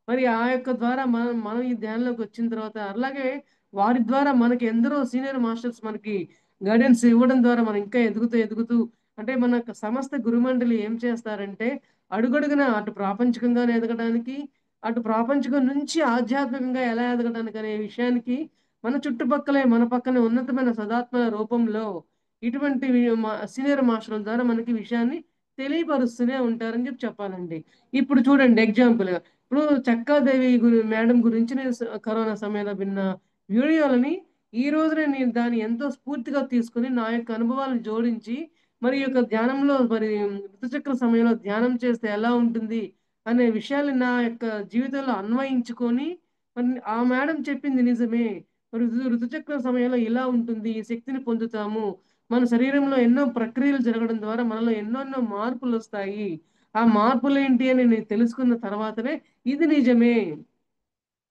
మరి ఆ యొక్క ద్వారా మనం మనం ఈ ధ్యానంలోకి వచ్చిన తర్వాత అలాగే వారి ద్వారా మనకి ఎందరో సీనియర్ మాస్టర్స్ మనకి గైడెన్స్ ఇవ్వడం ద్వారా మనం ఇంకా ఎదుగుతూ ఎదుగుతూ అంటే మన యొక్క సమస్త గురుమండలి ఏం చేస్తారంటే అడుగడుగున అటు ప్రాపంచికంగానే ఎదగడానికి, అటు ప్రాపంచికం నుంచి ఆధ్యాత్మికంగా ఎలా ఎదగడానికి అనే విషయానికి మన చుట్టుపక్కలే, మన పక్కనే ఉన్నతమైన సదాత్మల రూపంలో ఇటువంటి సీనియర్ మాస్టర్ల ద్వారా మనకి విషయాన్ని తెలియపరుస్తూనే ఉంటారని చెప్పాలండి. ఇప్పుడు చూడండి ఎగ్జాంపుల్‌గా ఇప్పుడు చక్కాదేవి మేడం గురించి నేను కరోనా సమయంలో విన్న వీడియోలని ఈ రోజునే నేను దాన్ని ఎంతో స్ఫూర్తిగా తీసుకొని నా యొక్క అనుభవాలను జోడించి మరి ఈ యొక్క ధ్యానంలో మరి ఋతుచక్ర సమయంలో ధ్యానం చేస్తే ఎలా ఉంటుంది అనే విషయాన్ని నా యొక్క జీవితంలో అన్వయించుకొని మరి ఆ మేడం చెప్పింది నిజమే. ఋతుచక్ర సమయంలో ఇలా ఉంటుంది. ఈ శక్తిని పొందుతాము. మన శరీరంలో ఎన్నో ప్రక్రియలు జరగడం ద్వారా మనలో ఎన్నెన్నో మార్పులొస్తాయి. ఆ మార్పులేంటి అని నేను తెలుసుకున్న తర్వాతనే ఇది నిజమే.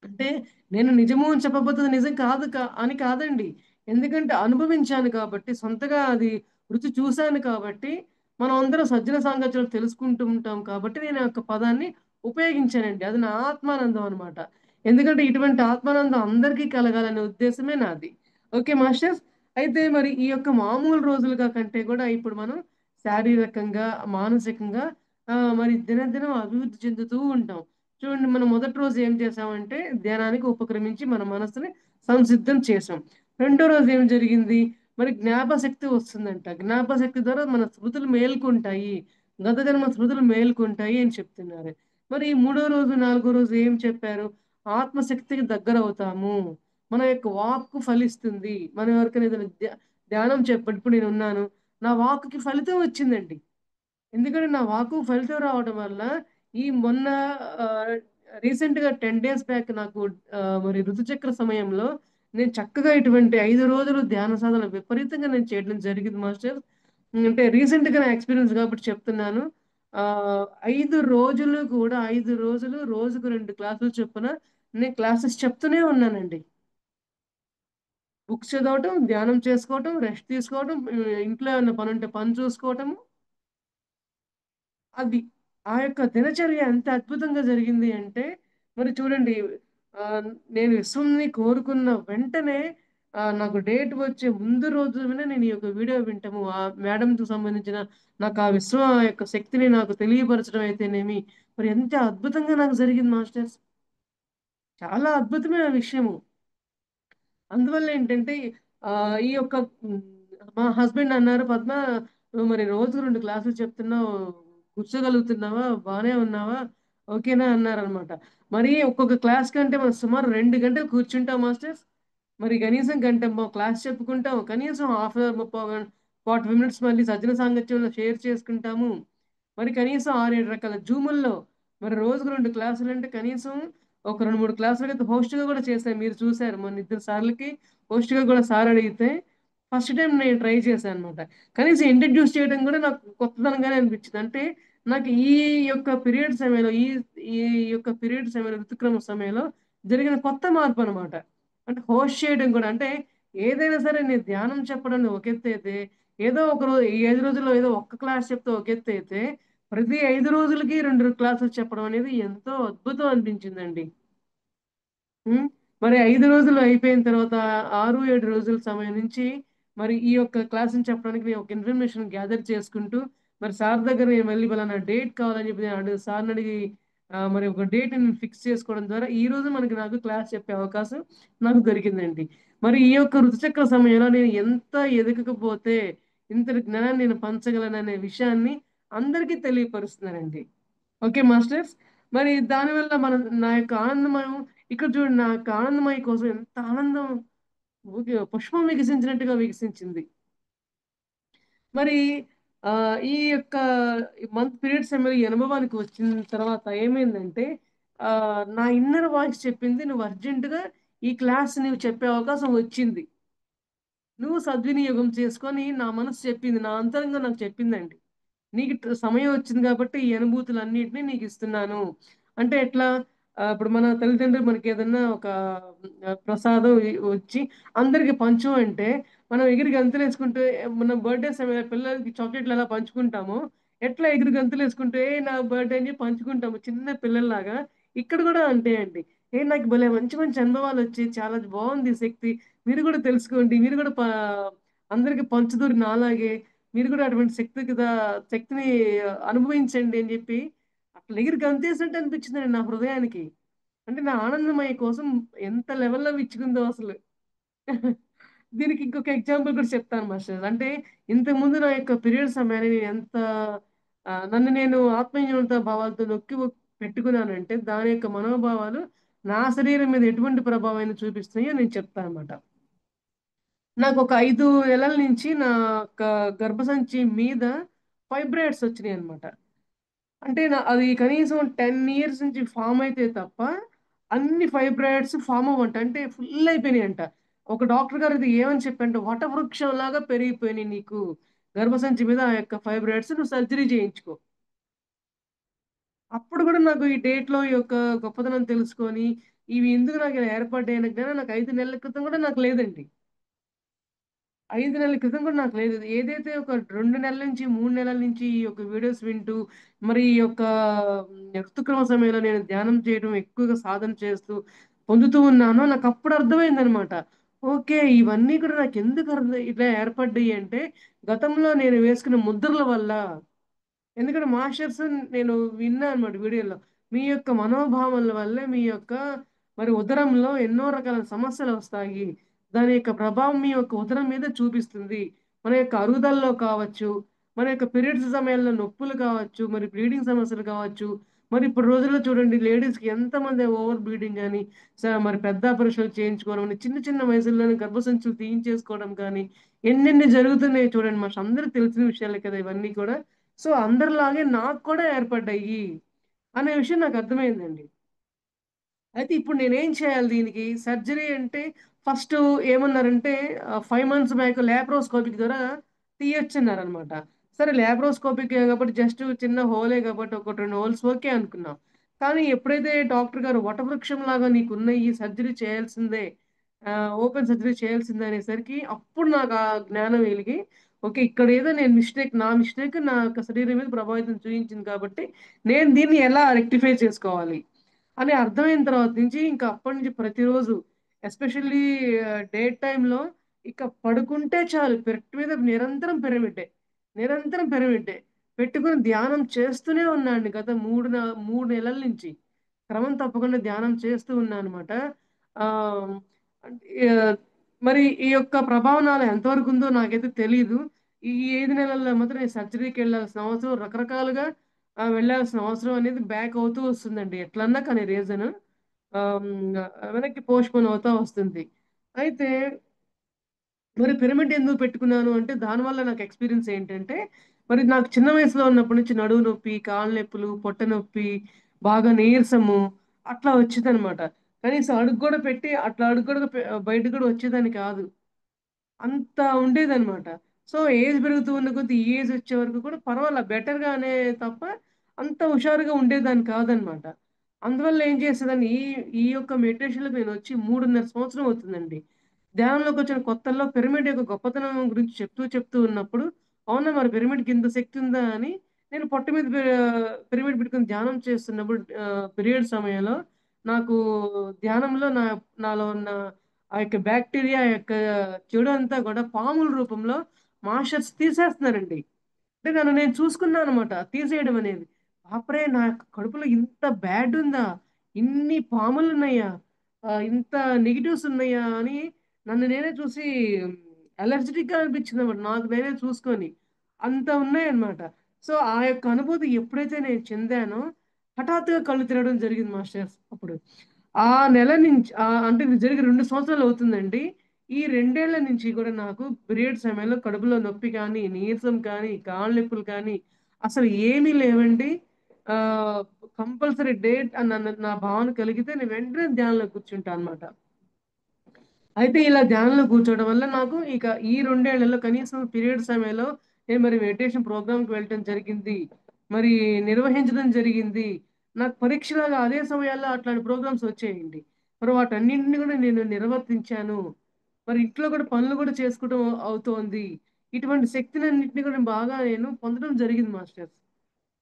అంటే నేను నిజము అని చెప్పబోతుంది నిజం కాదు అని కాదండి. ఎందుకంటే అనుభవించాను కాబట్టి, సొంతగా అది రుచి చూశాను కాబట్టి, మనం అందరం సజ్జన సాంగత్యం తెలుసుకుంటూ ఉంటాం కాబట్టి, నేను ఆ యొక్క పదాన్ని ఉపయోగించానండి. అది నా ఆత్మానందం అనమాట. ఎందుకంటే ఇటువంటి ఆత్మానందం అందరికీ కలగాలనే ఉద్దేశమే నాది. Okay masters. అయితే మరి ఈ యొక్క మామూలు రోజులుగా కంటే కూడా ఇప్పుడు మనం శారీరకంగా, మానసికంగా మరి దినదినం అభివృద్ధి చెందుతూ ఉంటాం. చూడండి, మనం మొదటి రోజు ఏం చేసామంటే ధ్యానానికి ఉపక్రమించి మన మనసుని సంసిద్ధం చేసాం. రెండో రోజు ఏం జరిగింది? మరి జ్ఞాపశక్తి వస్తుందంట. జ్ఞాపశక్తి ద్వారా మన స్మృతులు మేల్కొంటాయి. గత జన్మ స్మృతులు మేల్కొంటాయి అని చెప్తున్నారు. మరి ఈ మూడో రోజు, నాలుగో రోజు ఏం చెప్పారు? ఆత్మశక్తికి దగ్గర అవుతాము. మన యొక్క వాక్కు ఫలిస్తుంది. మనం ఎవరికైనా ఏదైనా ధ్యానం చెప్పండి. ఇప్పుడు నేను ఉన్నాను, నా వాక్కుకి ఫలితం వచ్చిందండి. ఎందుకంటే నా వాకు ఫలితం రావడం వల్ల ఈ మొన్న రీసెంట్గా 10 డేస్ బ్యాక్ నాకు మరి ఋతుచక్ర సమయంలో నేను చక్కగా ఇటువంటి 5 రోజులు ధ్యాన సాధన విపరీతంగా నేను చేయడం జరిగింది మాస్టర్. అంటే రీసెంట్గా నా ఎక్స్పీరియన్స్ కాబట్టి చెప్తున్నాను. ఆ 5 రోజులు కూడా 5 రోజులు రోజుకు 2 క్లాసులు చొప్పున నేను క్లాసెస్ చెప్తూనే ఉన్నానండి. బుక్స్ చదవటం, ధ్యానం చేసుకోవటం, రెస్ట్ తీసుకోవటం, ఇంట్లో ఏమైనా పని ఉంటే పని చూసుకోవటం. అది ఆ యొక్క దినచర్య ఎంత అద్భుతంగా జరిగింది అంటే, మరి చూడండి, ఆ, నేను విశ్వంని కోరుకున్న వెంటనే నాకు డేట్ వచ్చే ముందు రోజునే నేను ఈ యొక్క వీడియో వింటాము ఆ మేడంతో సంబంధించిన నాకు ఆ విశ్వం యొక్క శక్తిని నాకు తెలియపరచడం అయితేనేమి, మరి ఎంత అద్భుతంగా నాకు జరిగింది మాస్టర్స్. చాలా అద్భుతమైన విషయము. అందువల్ల ఏంటంటే ఆ ఈ యొక్క ఉమ్, మా హస్బెండ్ అన్నారు, పద్మ నువ్వు మరి రోజుకు 2 క్లాసులు చెప్తున్నావు, కూర్చోగలుగుతున్నావా, బాగానే ఉన్నావా, ఓకేనా అన్నారు అనమాట. మరి ఒక్కొక్క క్లాస్ కంటే మనం సుమారు 2 గంటలు కూర్చుంటాం మాస్టర్స్. మరి కనీసం గంట క్లాస్ చెప్పుకుంటాం, కనీసం హాఫ్ అవర్ 40 మినిట్స్ మళ్ళీ సజ్జన సాంగత్యంలో షేర్ చేసుకుంటాము. మరి కనీసం 6 7 రకాల జూముల్లో మరి రోజుకు 2 క్లాసులు అంటే కనీసం ఒక 2 3 క్లాసులకి అయితే హోస్ట్గా కూడా చేశాను. మీరు చూశారు మొన్న 2 సార్లకి హోస్ట్గా కూడా సార్ అడిగితే ఫస్ట్ టైం నేను ట్రై చేశాను అనమాట. కనీసం ఇంట్రడ్యూస్ చేయడం కూడా నాకు కొత్తదనంగానే అనిపించింది. అంటే నాకు ఈ యొక్క పీరియడ్ సమయంలో ఈ యొక్క పీరియడ్ సమయంలో ఋతుక్రమ సమయంలో జరిగిన కొత్త మార్పు అనమాట. అంటే హోస్ట్ చేయడం కూడా అంటే ఏదైనా సరే నేను ధ్యానం చెప్పడం ఒక ఎత్తు అయితే, ఏదో ఒక రోజు ఈ 5 రోజుల్లో ఏదో ఒక్క క్లాస్ చెప్తే ఒక ఎత్తు అయితే, ప్రతి 5 రోజులకి 2 క్లాసులు చెప్పడం అనేది ఎంతో అద్భుతం అనిపించిందండి. ఉమ్, మరి 5 రోజులు అయిపోయిన తర్వాత 6 7 రోజుల సమయం నుంచి మరి ఈ యొక్క క్లాస్ని చెప్పడానికి నేను ఒక ఇన్ఫర్మేషన్ గ్యాదర్ చేసుకుంటూ మరి సార్ దగ్గర నేను వెళ్ళి నా డేట్ కావాలని చెప్పి నేను సార్ని అడిగి మరి ఒక డేట్ నేను ఫిక్స్ చేసుకోవడం ద్వారా ఈ రోజు నాకు క్లాస్ చెప్పే అవకాశం నాకు దొరికిందండి. మరి ఈ యొక్క ఋతుచక్ర సమయంలో నేను ఎంత ఎదగకపోతే ఇంతటి జ్ఞానాన్ని నేను పంచగలననే విషయాన్ని అందరికీ తెలియపరుస్తున్నానండి. Okay masters. మరి దానివల్ల నా యొక్క ఆనందమయం ఇక్కడ చూడండి, నా యొక్క ఆనందమయ కోసం ఎంత ఆనందం పుష్పం వికసించినట్టుగా వికసించింది. మరి ఆ ఈ యొక్క మంత్ పీరియడ్ సమయంలో ఈ అనుభవానికి వచ్చిన తర్వాత ఏమైందంటే ఆ నా ఇన్నర్ వాయిస్ చెప్పింది, నువ్వు అర్జెంటుగా ఈ క్లాస్ నువ్వు చెప్పే అవకాశం వచ్చింది, నువ్వు సద్వినియోగం చేసుకొని, నా మనసు చెప్పింది, నా అంతరంగం నాకు చెప్పిందండి. నీకు సమయం వచ్చింది కాబట్టి ఈ అనుభూతులన్నిటినీ నీకు ఇస్తున్నాను. అంటే ఎట్లా? ఇప్పుడు మన తల్లిదండ్రులు మనకి ఏదన్నా ఒక ప్రసాదం వచ్చి అందరికి పంచు అంటే మనం ఎగిరి గంతులు వేసుకుంటే, మన బర్త్డే సమయంలో పిల్లలకి చాక్లెట్లు ఎలా పంచుకుంటామో, ఎట్లా ఎగిరి గంతులు వేసుకుంటే "ఏ నా బర్త్డే" అని పంచుకుంటాము చిన్న పిల్లల్లాగా. ఇక్కడ కూడా అంతే అండి. నాకు భలే మంచి మంచి అనుభవాలు వచ్చి చాలా బాగుంది ఈ శక్తి, మీరు కూడా తెలుసుకోండి, మీరు కూడా అందరికి పంచుదురు నాలాగే, మీరు కూడా అటువంటి శక్తిని అనుభవించండి అని చెప్పి అట్లా ఎగిరి గంతేసినట్టు అనిపించిందండి నా హృదయానికి. అంటే నా ఆనందమయ కోసం ఎంత లెవెల్లో విచ్చుకుందో అసలు. దీనికి ఇంకొక ఎగ్జాంపుల్ కూడా చెప్తాను మాస్టర్. అంటే ఇంతకు ముందు నా యొక్క పీరియడ్ సమయాన్ని నేను ఎంత నన్ను నేను ఆత్మీయత భావాలతో పెట్టుకున్నానంటే దాని యొక్క మనోభావాలు నా శరీరం మీద ఎటువంటి ప్రభావాన్ని చూపిస్తున్నాయో నేను చెప్తాను అనమాట. నాకు ఒక 5 నెలల నుంచి నా యొక్క గర్భసంచి మీద ఫైబ్రాయిడ్స్ వచ్చినాయి అనమాట. అంటే అది కనీసం 10 ఇయర్స్ నుంచి ఫామ్ అయితే తప్ప అన్ని ఫైబ్రాయిడ్స్ ఫామ్ అవ్వంట. అంటే ఫుల్ అయిపోయినాయి అంట. ఒక డాక్టర్ గారు ఇది ఏమని చెప్పంటే వటవృక్షం లాగా పెరిగిపోయినాయి నీకు గర్భసంచి మీద ఆ యొక్క ఫైబ్రాయిడ్స్, నువ్వు సర్జరీ చేయించుకో. అప్పుడు కూడా నాకు ఈ డేట్‌లో యొక్క గొప్పతనం తెలుసుకొని, ఇవి ఎందుకు నాకు ఇలా ఏర్పడ్డాయనే జ్ఞానం నాకు 5 నెలల క్రితం కూడా నాకు లేదండి. 5 నెలల క్రితం కూడా నాకు లేదు. ఏదైతే ఒక 2 నెలల నుంచి, 3 నెలల నుంచి ఈ యొక్క వీడియోస్ వింటూ, మరి ఈ యొక్క ఋతుక్రమ సమయంలో నేను ధ్యానం చేయడం, ఎక్కువగా సాధన చేస్తూ, పొందుతూ ఉన్నానో నాకప్పుడు అర్థమైందనమాట. ఓకే. ఇవన్నీ కూడా నాకెందుకు ఇట్లా ఏర్పడ్డాయి అంటే, గతంలో నేను వేసుకున్న ముద్రల వల్ల. ఎందుకంటే మాస్టర్స్ నేను విన్నా అనమాట వీడియోలో. మీ యొక్క మనోభావాల వల్లే మీ యొక్క మరి ఉదరంలో ఎన్నో రకాల సమస్యలొస్తాయి. దాని యొక్క ప్రభావం మీ యొక్క ఉదరం మీద చూపిస్తుంది. మన యొక్క అరుగుదలలో కావచ్చు, మన యొక్క పీరియడ్స్ సమయంలో నొప్పులు కావచ్చు, మరి బ్లీడింగ్ సమస్యలు కావచ్చు. మరి ఇప్పుడు రోజుల్లో చూడండి లేడీస్‌కి ఎంతమంది ఓవర్ బ్లీడింగ్ అని, మరి పెద్ద ఆపరేషన్‌లు చేయించుకోవడం అని, చిన్న చిన్న వయసుల్లోనే గర్భసంచులు తీయించేసుకోవడం కానీ, ఎన్నెన్ని జరుగుతున్నాయో చూడండి. అందరికి తెలిసిన విషయాలే కదా ఇవన్నీ కూడా. సో, అందరిలాగే నాకు కూడా ఏర్పడ్డాయి అనే విషయం నాకర్థమైందండి. అయితే ఇప్పుడు నేనేం చేయాలి దీనికి? సర్జరీ అంటే ఫస్టు ఏమన్నారంటే 5 మంత్స్ బ్యాక్ లాప్రోస్కోపిక్ ద్వారా తీయొచ్చన్నారనమాట. సరే లాప్రోస్కోపికే కాబట్టి జస్ట్ చిన్న హోలే కాబట్టి ఒకటి 2 హోల్స్ ఓకే అనుకున్నాం. కానీ ఎప్పుడైతే డాక్టర్ గారు వటవృక్షంలాగా నీకున్నయి సర్జరీ చేయాల్సిందే, ఓపెన్ సర్జరీ చేయాల్సిందే అనేసరికి అప్పుడు నాకు ఆ జ్ఞానం వెలిగి ఓకే. ఇక్కడేదో నేను నా మిస్టేక్ నా యొక్క శరీరం మీద ప్రభావితం చూయించింది కాబట్టి నేను దీన్ని ఎలా రెక్టిఫై చేసుకోవాలి? అని అర్థమైన తర్వాత నుంచి ఇంకా అప్పటినుంచి ప్రతిరోజు ఎస్పెషల్లీ డే టైమ్‌లో ఇక పడుకుంటే చాలు బెడ్ మీద నిరంతరం పిరమిడ్డే. నిరంతరం పిరమిడ్డే. పెట్టుకొని ధ్యానం చేస్తూనే ఉన్నా అండి. గత 3 నెలల నుంచి. క్రమం తప్పకుండా ధ్యానం చేస్తూ ఉన్నానన్నమాట. ఆహ్, అంటే మరి ఈ యొక్క ప్రభావం నాలో ఎంతవరకు ఉందో నాకైతే తెలీదు. ఈ 5 నెలల్లో మాత్రం నేను సర్జరీకెళ్ళాల్సిన అవసరం రకరకాలుగా వెళ్ళాల్సిన అవసరం అనేది బ్యాక్ అవుతూ వస్తుందండి. ఎట్లన్నా కానీ రీజను. వెనక్కి పోస్ట్‌పోన్ అవుతా వస్తుంది. అయితే మరి పిరమిడ్ ఎందుకు పెట్టుకున్నాను అంటే దానివల్ల నాకు ఎక్స్‌పీరియన్స్ ఏంటంటే, మరి నాకు చిన్న వయసులో ఉన్నప్పటి నుంచి నడుము నొప్పి, కాళ్ళు నొప్పులు, పొట్ట నొప్పి, బాగా నీరసము అట్లా వచ్చేదనమాట. కనీసం అడుగు గూడా పెట్టి అట్లా అడుగు గూడా బయటకి గూడా వచ్చేదాన్ని కాదు. అంత ఉండేదనమాట. సో, ఏజ్ పెరుగుతూ ఉన్న కొద్దీ ఈ ఏజ్ వచ్చే వరకు కూడా బెటర్‌గానే తప్ప అంత హుషారుగా ఉండేదాన్ని కాదనమాట. అందువల్ల ఏం చేసేదాన్ని ఈ యొక్క మెడిటేషన్‌లోకి నేనొచ్చి 3.5 సంవత్సరం అవుతుందండి. ధ్యానంలోకొచ్చిన కొత్తల్లో పిరమిడ్ యొక్క గొప్పతనం గురించి చెప్తూ ఉన్నప్పుడు, అవునా! మరి పిరమిడ్‌కి ఇంత శక్తి ఉందా అని నేను పొట్ట మీద పిరమిడ్ పెట్టుకొని ధ్యానం చేస్తున్నప్పుడు పీరియడ్ సమయంలో నాకు ధ్యానంలో నాలో ఉన్న ఆ యొక్క బాక్టీరియా యొక్క చెడంతా గూడా పాముల రూపంలో మాస్టర్స్ తీసేస్తున్నారండి. అంటే నన్ను నేను చూసుకున్నాననమాట తీసేయడం అనేది. బాప్రే! నా యొక్క కడుపులో ఇంత బ్యాడ్ ఉందా? ఇన్ని పాములున్నాయా? ఇంత నెగెటివ్స్ ఉన్నాయా? అని నన్ను నేనే చూసి అలర్జిటిక్‌గా అనిపించిందన్నమాట. నాకు నేనే చూసుకొని. అంత ఉన్నాయన్నమాట. సో, ఆ యొక్క అనుభూతి ఎప్పుడైతే నేను చెందానో హఠాత్తుగా కళ్ళు తెరవడం జరిగింది మాస్టర్స్ అప్పుడు. ఆ నెల నుంచి అంటే ఇది జరిగి 2 సంవత్సరాలు అవుతుందండి. ఈ 2 ఏళ్ల నుంచి కూడా నాకు పీరియడ్ సమయంలో కడుపులో నొప్పి కానీ, నీరసం కానీ, కాళ్ళు నొప్పులు కానీ అసలు ఏమీ లేవండి. ఆహ్, కంపల్సరీ డేట్ నా భావన కలిగితే నేను వెంటనే ధ్యానంలో కూర్చుంటా అన్నమాట. అయితే ఇలా ధ్యానంలో కూర్చోవడం వల్ల నాకు ఇక ఈ 2 ఏళ్లలో కనీసం పీరియడ్ సమయంలో నేను మరి మెడిటేషన్ ప్రోగ్రామ్‌కి వెళ్ళటం జరిగింది. మరి నిర్వహించడం జరిగింది. నాకు పరీక్షలాగా అదే సమయాల్లో అట్లాంటి ప్రోగ్రామ్స్ వచ్చేయండి. మరి వాటన్నింటిని కూడా నేను నిర్వర్తించాను. మరి ఇంట్లో కూడా పనులు కూడా చేసుకోవడం అవుతోంది. ఇటువంటి శక్తినన్నిటిని కూడా బాగా నేను పొందడం జరిగింది మాస్టర్స్.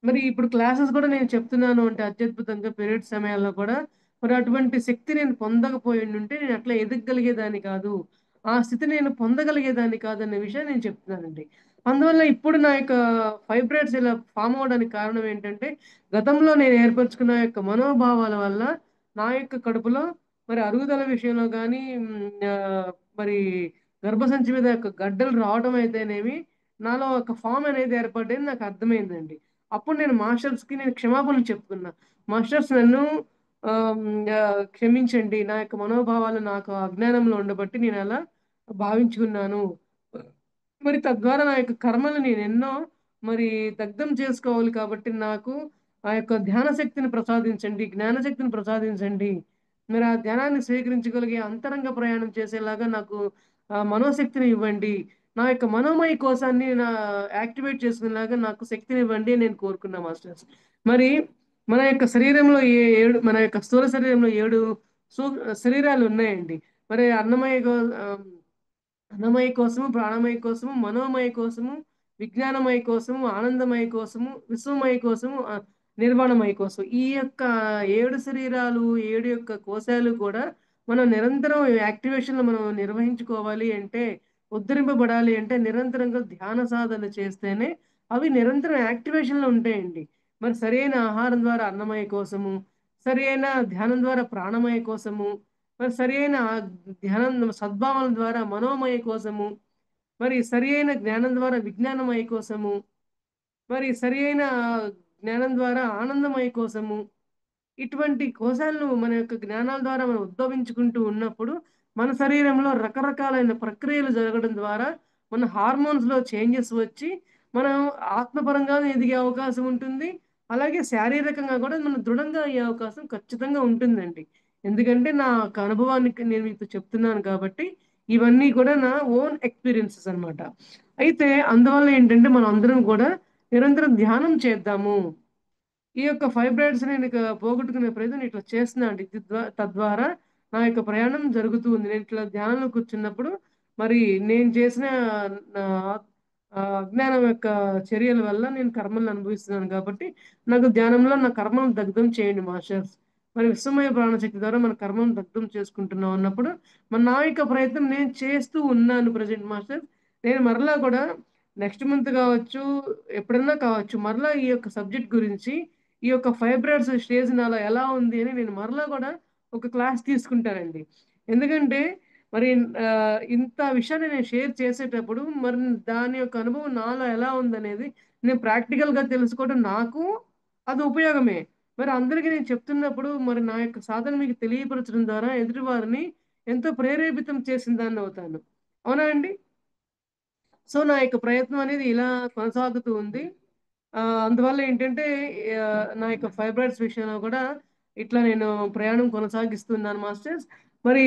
మరి ఇప్పుడు క్లాసెస్ గూడా నేను చెప్తున్నాను అంటే అత్యద్భుతంగా పీరియడ్ సమయాల్లో కూడా మరి అటువంటి శక్తి నేను పొందకపోయుండుంటే నేను అట్లా ఎదగగలిగేదాన్ని కాదు. ఆ స్థితి నేను పొందగలిగేదాన్ని కాదన్న విషయాన్ని నేను చెప్తున్నానండి. అందువల్ల ఇప్పుడు నా యొక్క ఫైబ్రాయిడ్స్ ఇలా ఫార్మ్ అవ్వడానికి కారణం ఏంటంటే, గతంలో నేను ఏర్పరచుకున్న యొక్క మనోభావాల వల్ల నా యొక్క కడుపులో మరి అరుగుదల విషయంలో గానీ, మరి గర్భసంచి మీద యొక్క గడ్డలు రావడం అయితేనేమి, నాలో ఒక ఫార్మ్ అనేది ఏర్పడ్డని నాకు అర్థమైందండి. అప్పుడు నేను మాస్టర్స్‌కి నేను క్షమాపణలు చెప్పుకున్నా. మాస్టర్స్ నన్ను క్షమించండి. నా యొక్క మనోభావాలు నాకు అజ్ఞానంలో ఉండబట్టి నేనలా భావించుకున్నాను. మరి తద్వారా నా యొక్క కర్మలు నేనెన్నో మరి దగ్ధం చేసుకోవాలి కాబట్టి నాకు ఆ యొక్క ధ్యాన శక్తిని ప్రసాదించండి, జ్ఞానశక్తిని ప్రసాదించండి. మీరు ఆ ధ్యానాన్ని స్వీకరించగలిగే అంతరంగ ప్రయాణం చేసేలాగా నాకు మనోశక్తిని ఇవ్వండి. నా యొక్క మనోమయ కోశాన్ని యాక్టివేట్ చేసుకునేలాగా నాకు శక్తినివ్వండి అని నేను కోరుకున్నా మాస్టర్స్. మరి మన యొక్క శరీరంలో మన యొక్క స్థూల శరీరంలో 7 సూ శరీరాలు ఉన్నాయండి. మరి అన్నమయ కోసము, ప్రాణమయ కోసము, మనోమయ కోసము, విజ్ఞానమయ కోసము, ఆనందమయ కోసము, విశ్వమయ కోసము, నిర్వాణమయ కోసం. ఈ యొక్క 7 శరీరాలు, 7 యొక్క కోశాలు కూడా మనం నిరంతరం యాక్టివేషన్‌లో మనం నిర్వహించుకోవాలి అంటే, ఉద్ధరింపబడాలి అంటే నిరంతరంగా ధ్యాన సాధన చేస్తేనే అవి నిరంతరం యాక్టివేషన్‌లో ఉంటాయండి. మరి సరైన ఆహారం ద్వారా అన్నమయ కోసము, సరైన ధ్యానం ద్వారా ప్రాణమయ కోసము, మరి సరైన ధ్యానం సద్భావన ద్వారా మనోమయ కోసము, మరి సరి అయిన జ్ఞానం ద్వారా విజ్ఞానమయ కోసము, మరి సరి అయిన జ్ఞానం ద్వారా ఆనందమయ కోసము, ఇటువంటి కోశాలను మన యొక్క జ్ఞానాల ద్వారా మనం ఉద్భవించుకుంటూ ఉన్నప్పుడు మన శరీరంలో రకరకాలైన ప్రక్రియలు జరగడం ద్వారా మన హార్మోన్స్లో చేంజెస్ వచ్చి మనం ఆత్మపరంగా ఎదిగే అవకాశం ఉంటుంది. అలాగే శారీరకంగా కూడా మనం దృఢంగా అయ్యే అవకాశం ఖచ్చితంగా ఉంటుందండి. ఎందుకంటే నా యొక్క అనుభవానికి నేను మీతో చెప్తున్నాను కాబట్టి ఇవన్నీ కూడా నా ఓన్ ఎక్స్పీరియన్సెస్ అన్నమాట. అయితే అందువల్ల ఏంటంటే మనం అందరం కూడా నిరంతరం ధ్యానం చేద్దాము. ఈ యొక్క ఫైబ్రాయిడ్స్ నేను ఇక పోగొట్టుకునే ప్రయత్నం ఇట్లా చేస్తున్నా అండి. తద్వారా నా యొక్క ప్రయాణం జరుగుతూ ఉంది. నేను ఇట్లా ధ్యానంలో కూర్చున్నప్పుడు మరి నేను చేసిన నా అజ్ఞానం యొక్క చర్యల వల్ల నేను కర్మలను అనుభవిస్తున్నాను కాబట్టి నాకు ధ్యానంలో నా కర్మలను దగ్ధం చేయండి మాస్టర్స్. మరి విశ్వమయ ప్రాణశక్తి ద్వారా మన కర్మను దగ్ధం చేసుకుంటున్నాం అన్నప్పుడు మరి నా యొక్క ప్రయత్నం నేను చేస్తూ ఉన్నాను ప్రజెంట్ మాస్టర్స్. నేను మరలా కూడా నెక్స్ట్ మంత్ కావచ్చు, ఎప్పుడన్నా కావచ్చు, మరలా ఈ యొక్క సబ్జెక్ట్ గురించి ఈ యొక్క ఫైబ్రాయిడ్స్ స్టేజ్ నాలో ఎలా ఉంది అని నేను మరలా కూడా ఒక క్లాస్ తీసుకుంటానండి. ఎందుకంటే మరి ఇంత విషయాన్ని నేను షేర్ చేసేటప్పుడు మరి దాని యొక్క అనుభవం నాలో ఎలా ఉందనేది నేను ప్రాక్టికల్‌గా తెలుసుకోవడం నాకు అది ఉపయోగమే. మరి అందరికీ నేను చెప్తున్నప్పుడు మరి నా యొక్క సాధన మీకు తెలియపరచడం ద్వారా ఎదుటి వారిని ఎంతో ప్రేరేపితం చేసిన దాన్నవుతాను. అవునా అండి? సో, నా యొక్క ప్రయత్నం అనేది ఇలా కొనసాగుతూ ఉంది. అందువల్ల ఏంటంటే నా యొక్క ఫైబ్రాయిడ్స్ విషయంలో కూడా ఇట్లా నేను ప్రయాణం కొనసాగిస్తున్నాను మాస్టర్స్. మరి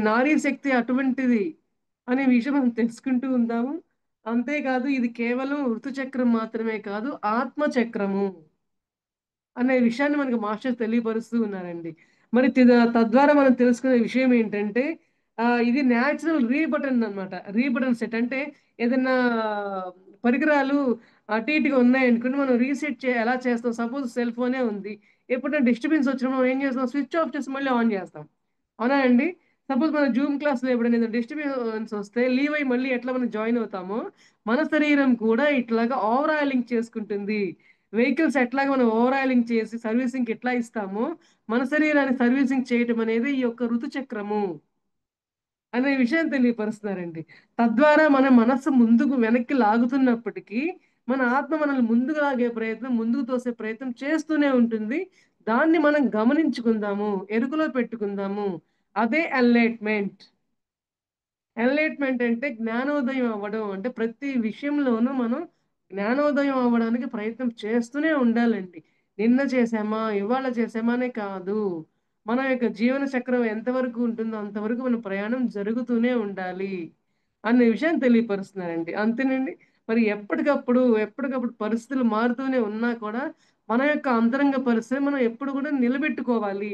నారీ శక్తి అటువంటిది అనే విషయం మనం తెలుసుకుంటూ ఉందాము. అంతేకాదు ఇది కేవలం ఋతుచక్రం మాత్రమే కాదు, ఆత్మ చక్రము అనే విషయాన్ని మనకి మాస్టర్స్ తెలియపరుస్తూ ఉన్నారండి. మరి తద్వారా మనం తెలుసుకునే విషయం ఏంటంటే ఇది న్యాచురల్ రీబటన్ అన్నమాట. రీబటన్ సెట్ అంటే ఏదన్నా పరికరాలు అటు ఇటుగా ఉన్నాయనుకోండి మనం ఎలా చేస్తాం? సపోజ్ సెల్ ఫోనే ఉంది. ఎప్పుడైనా డిస్టర్బెన్స్ వచ్చినప్పుడు మనం ఏం చేస్తాం? స్విచ్ ఆఫ్ చేసి మళ్ళీ ఆన్ చేస్తాం. అవునా అండి? సపోజ్ మన జూమ్ క్లాస్‌లో ఎప్పుడైనా ఏదైనా డిస్టర్బెన్స్ వస్తే లీవ్ అయ్యి మళ్ళీ ఎట్లా మనం జాయిన్ అవుతామో, మన శరీరం కూడా ఇట్లాగా ఓవర్ ఆయిలింగ్ చేసుకుంటుంది. వెహికల్స్ ఎట్లాగా మనం ఓవర్ ఆయిలింగ్ చేసి సర్వీసింగ్‌కి ఎట్లా ఇస్తామో, మన శరీరాన్ని సర్వీసింగ్ చేయటం అనేది ఈ యొక్క ఋతుచక్రము అనే విషయాన్ని తెలియపరుస్తున్నారండి. తద్వారా మన మనస్సు ముందుకు వెనక్కి లాగుతున్నప్పటికీ, మన ఆత్మ మనల్ని ముందుకు లాగే ప్రయత్నం, ముందుకు తోసే ప్రయత్నం చేస్తూనే ఉంటుంది. దాన్ని మనం గమనించుకుందాము, ఎరుకలో పెట్టుకుందాము. అదే ఎన్లైట్‌మెంట్. ఎన్లైట్‌మెంట్ అంటే జ్ఞానోదయం అవ్వడం. అంటే ప్రతి విషయంలోనూ మనం జ్ఞానోదయం అవ్వడానికి ప్రయత్నం చేస్తూనే ఉండాలండి. నిన్న చేశామా, ఇవాళ చేశామా అనే కాదు. మన యొక్క జీవన చక్రం ఎంతవరకు ఉంటుందో అంతవరకు మన ప్రయాణం జరుగుతూనే ఉండాలి. అనే విషయాన్ని తెలియపరుస్తున్నారండి. అంతేనండి. మరి ఎప్పటికప్పుడు పరిస్థితులు మారుతూనే ఉన్నా కూడా మన యొక్క అంతరంగ పరిస్థితిని మనం ఎప్పుడు కూడా నిలబెట్టుకోవాలి.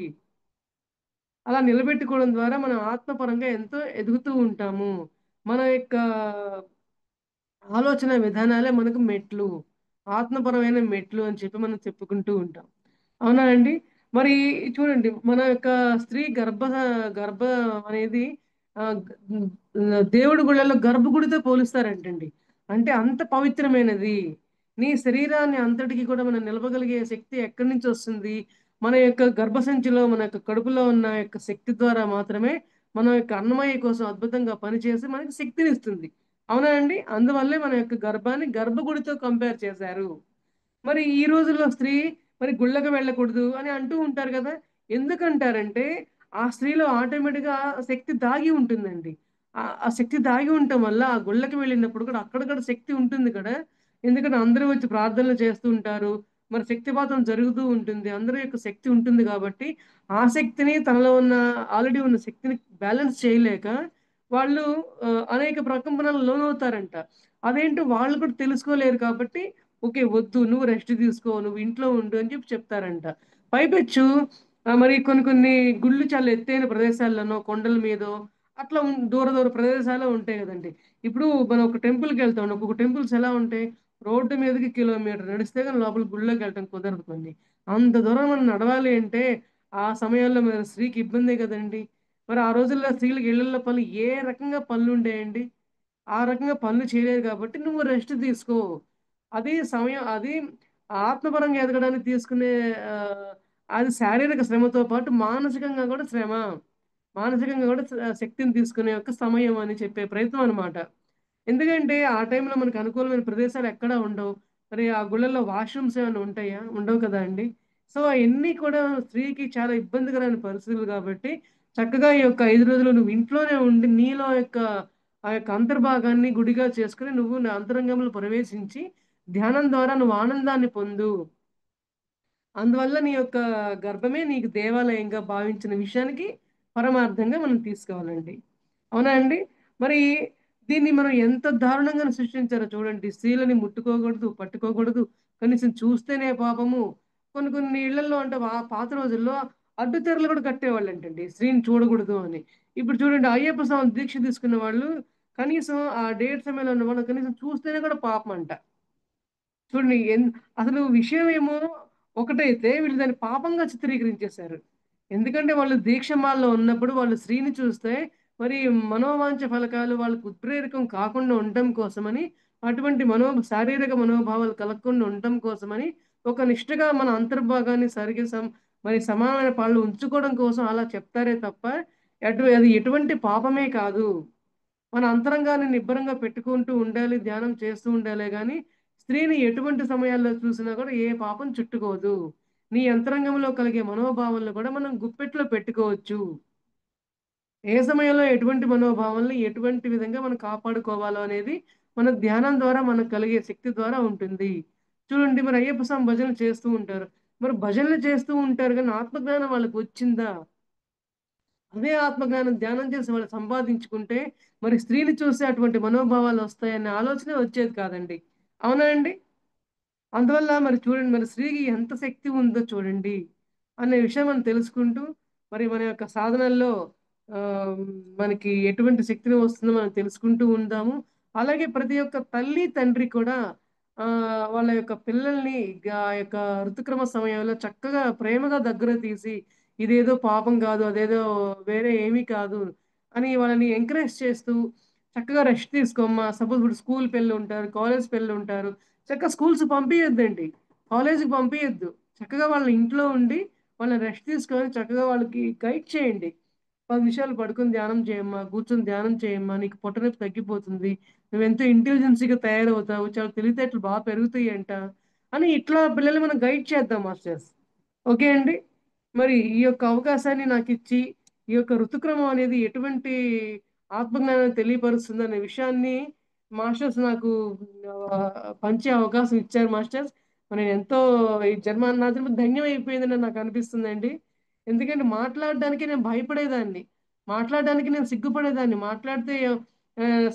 అలా నిలబెట్టుకోవడం ద్వారా మనం ఆత్మపరంగా ఎంతో ఎదుగుతూ ఉంటాము. మన యొక్క ఆలోచన విధానాలే మనకు మెట్లు. ఆత్మపరమైన మెట్లు అని చెప్పి మనం చెప్పుకుంటూ ఉంటాం. అవునా అండి? మరి చూడండి మన యొక్క స్త్రీ గర్భం అనేది దేవుడి గుళ్ళలో గర్భగుడితో పోలుస్తారంటండి. అంటే అంత పవిత్రమైనది. నీ శరీరాన్ని అంతటికి కూడా మనం నిలపగలిగే శక్తి ఎక్కడి నుంచి వస్తుంది? మన యొక్క గర్భసంచిలో, మన యొక్క కడుపులో ఉన్న యొక్క శక్తి ద్వారా మాత్రమే మన యొక్క అన్నమయ్య కోసం అద్భుతంగా పనిచేసి మనకి శక్తినిస్తుంది. అవునా అండి? అందువల్లే మన యొక్క గర్భాన్ని గర్భగుడితో కంపేర్ చేశారు. మరి ఈ రోజుల్లో స్త్రీ మరి గుళ్ళకి వెళ్ళకూడదు అని అంటూ ఉంటారు కదా! ఎందుకంటారంటే, ఆ స్త్రీలో ఆటోమేటిక్‌గా శక్తి దాగి ఉంటుందండి. ఆ శక్తి దాగి ఉండటం వల్ల ఆ గుళ్ళకి వెళ్ళినప్పుడు కూడా అక్కడ కూడా శక్తి ఉంటుంది కదా! ఎందుకంటే అందరూ వచ్చి ప్రార్థనలు చేస్తూ ఉంటారు. మరి శక్తిపాతం జరుగుతూ ఉంటుంది. అందరి యొక్క శక్తి ఉంటుంది కాబట్టి, ఆ శక్తిని తనలో ఉన్న ఆల్రెడీ ఉన్న శక్తిని బ్యాలెన్స్ చేయలేక వాళ్ళు అనేక ప్రకంపనలకు లోనవుతారంట. అదేంటో వాళ్ళు కూడా తెలుసుకోలేరు కాబట్టి ఓకే. వద్దు నువ్వు రెస్ట్ తీసుకో, నువ్వు ఇంట్లో ఉండు అని చెప్తారంట. పైపెచ్చు మరి కొన్ని కొన్ని గుళ్ళు చాలా ఎత్తైన ప్రదేశాల్లోనో, కొండల మీదో అట్లా దూర దూర ప్రదేశాలు ఉంటాయి గదండీ! ఇప్పుడు మనం ఒక టెంపుల్‌కెళ్తాం. ఒక్కొక్క టెంపుల్స్ ఎలా ఉంటాయి? రోడ్డు మీదకి కిలోమీటర్ నడిస్తే గాని లోపల గుడిలోకెళ్ళటం కుదరదు కొన్ని. అంత దూరం మనం నడవాలి అంటే ఆ సమయాల్లో మరి స్త్రీకి ఇబ్బందే గదండీ! మరి ఆ రోజుల్లో స్త్రీలకి ఇళ్లల్లో పనులు ఏ రకంగా పనులుండేయండి? ఆ రకంగా పనులు చేయలేదు కాబట్టి నువ్వు రెస్ట్ తీసుకో. అది సమయం అది ఆత్మపరంగా ఎదగడానికి తీసుకునే ఆహ్, అది శారీరక శ్రమతో పాటు మానసికంగా గూడా శ్రమ. మానసికంగా గూడా శక్తిని తీసుకునే యొక్క సమయం అని చెప్పే ప్రయత్నం అనమాట. ఎందుకంటే ఆ టైంలో మనకు అనుకూలమైన ప్రదేశాలు ఎక్కడా ఉండవు. మరి ఆ గుళ్ళల్లో వాష్‌రూమ్స్ ఏమైనా ఉంటాయా? ఉండవు కదా అండి. సో, అయన్నీ కూడా స్త్రీకి చాలా ఇబ్బందికరమైన పరిస్థితులు గాబట్టి, చక్కగా ఈ యొక్క 5 రోజులు నువ్వు ఇంట్లోనే ఉండి నీలో యొక్క ఆ యొక్క అంతర్భాగాన్ని గుడిగా చేసుకొని నువ్వు నా అంతరంగంలో ప్రవేశించి, ధ్యానం ద్వారా నువ్వు ఆనందాన్ని పొందు. అందువల్ల నీ యొక్క గర్భమే నీకు దేవాలయంగా భావించిన విషయానికి పరమార్థంగా మనం తీసుకోవాలండి. అవునా అండి? మరి దీన్ని మనం ఎంత దారుణంగా సృష్టించారో చూడండి. స్త్రీలని ముట్టుకోకూడదు, పట్టుకోకూడదు, కనీసం చూస్తేనే పాపము. కొన్ని కొన్ని ఇళ్లల్లో అంటే పాత రోజుల్లో అడ్డుతెరలు కూడా కట్టేవాళ్ళంటండి. స్త్రీని చూడకూడదు అని. ఇప్పుడు చూడండి అయ్యప్ప స్వామి దీక్ష తీసుకున్న వాళ్ళు కనీసం ఆ డేట్ సమయంలో ఉన్న వాళ్ళు కనీసం చూస్తేనే కూడా పాపమంట. చూడండి అసలు విషయం ఏమో ఒకటైతే వీళ్ళు దాన్ని పాపంగా చిత్రీకరించేశారు. ఎందుకంటే వాళ్ళు దీక్షమాలలో ఉన్నప్పుడు వాళ్ళు స్త్రీని చూస్తే మరి మనోవాంఛ ఫలకాలు వాళ్ళకి ఉత్ప్రేరకం కాకుండా ఉండటం కోసమని అటువంటి శారీరక మనోభావాలు కలగకుండా ఉండటం కోసమని ఒక నిష్టగా మన అంతర్భాగాన్ని మరి సమానమైన పాళ్ళు ఉంచుకోవడం కోసం అలా చెప్తారే తప్ప అది ఎటువంటి పాపమే కాదు. మన అంతరంగాన్ని నిబ్బరంగా పెట్టుకుంటూ ఉండాలి. ధ్యానం చేస్తూ ఉండాలే గానీ, స్త్రీని ఎటువంటి సమయాల్లో చూసినా కూడా ఏ పాపం చుట్టుకోదు. నీ అంతరంగంలో కలిగే మనోభావాలను కూడా మనం గుప్పెట్లో పెట్టుకోవచ్చు. ఏ సమయంలో ఎటువంటి మనోభావాల్ని ఎటువంటి విధంగా మనం కాపాడుకోవాలో అనేది మన ధ్యానం ద్వారా మనకు కలిగే శక్తి ద్వారా ఉంటుంది. చూడండి మరి అయ్యప్ప స్వామి భజనలు చేస్తూ ఉంటారు. మరి భజనలు చేస్తూ ఉంటారు గానీ ఆత్మజ్ఞానం వాళ్ళకి వచ్చిందా? అదే ఆత్మజ్ఞానం ధ్యానం చేసి వాళ్ళు సంపాదించుకుంటే, మరి స్త్రీని చూసి అటువంటి మనోభావాలొస్తాయనే ఆలోచనే వచ్చేది కాదండి. అవునా అండి? అందువల్ల మరి చూడండి మరి స్త్రీకి ఎంత శక్తి ఉందో చూడండి. అనే విషయం మనం తెలుసుకుంటూ, మరి మన యొక్క సాధనల్లో ఆహ్, మనకి ఎటువంటి శక్తిని వస్తుందో మనం తెలుసుకుంటూ ఉందాము. అలాగే ప్రతి ఒక్క తల్లి, తండ్రి కూడా వాళ్ళ యొక్క పిల్లల్ని ఆ యొక్క ఋతుక్రమ సమయంలో చక్కగా ప్రేమగా దగ్గర తీసి, ఇదేదో పాపం గాదు, అదేదో వేరే ఏమీ కాదు అని వాళ్ళని ఎంకరేజ్ చేస్తూ, చక్కగా రెస్ట్ తీసుకోమ్మా సపోజ్ ఇప్పుడు స్కూల్ పిల్లలుంటారు, కాలేజ్ పిల్లలుంటారు. చక్కగా స్కూల్స్ పంపియొద్దండి. కాలేజీకి పంపియొద్దు. చక్కగా వాళ్ళ ఇంట్లో ఉండి, వాళ్ళని రెస్ట్ తీసుకొని చక్కగా వాళ్ళకి గైడ్ చేయండి. 10 నిమిషాలు పడుకొని ధ్యానం చేయమ్మా, కూర్చొని ధ్యానం చేయమ్మా, నీకు పొట్ట నొప్పి తగ్గిపోతుంది. నువ్వెంతో ఇంటెలిజెన్సీ‌గా తయారవుతావు. చాలా తెలివితేటలు పెరుగుతాయంట. అని ఇట్లా పిల్లల్ని మనం గైడ్ చేద్దాం మాస్టర్స్. ఓకే అండి. మరి ఈ యొక్క అవకాశాన్ని నాకిచ్చి, ఈ యొక్క ఋతుక్రమం అనేది ఎటువంటి ఆత్మజ్ఞానాన్ని తెలియపరుస్తుందనే విషయాన్ని మాస్టర్స్ నాకు పంచే అవకాశం ఇచ్చారు మాస్టర్స్. నేనెంతో ఈ నా జన్మ ధన్యమైపోయిందని నాకనిపిస్తుందండి. ఎందుకంటే మాట్లాడడానికే నేను భయపడేదాన్ని. మాట్లాడడానికి నేను సిగ్గుపడేదాన్ని. మాట్లాడితే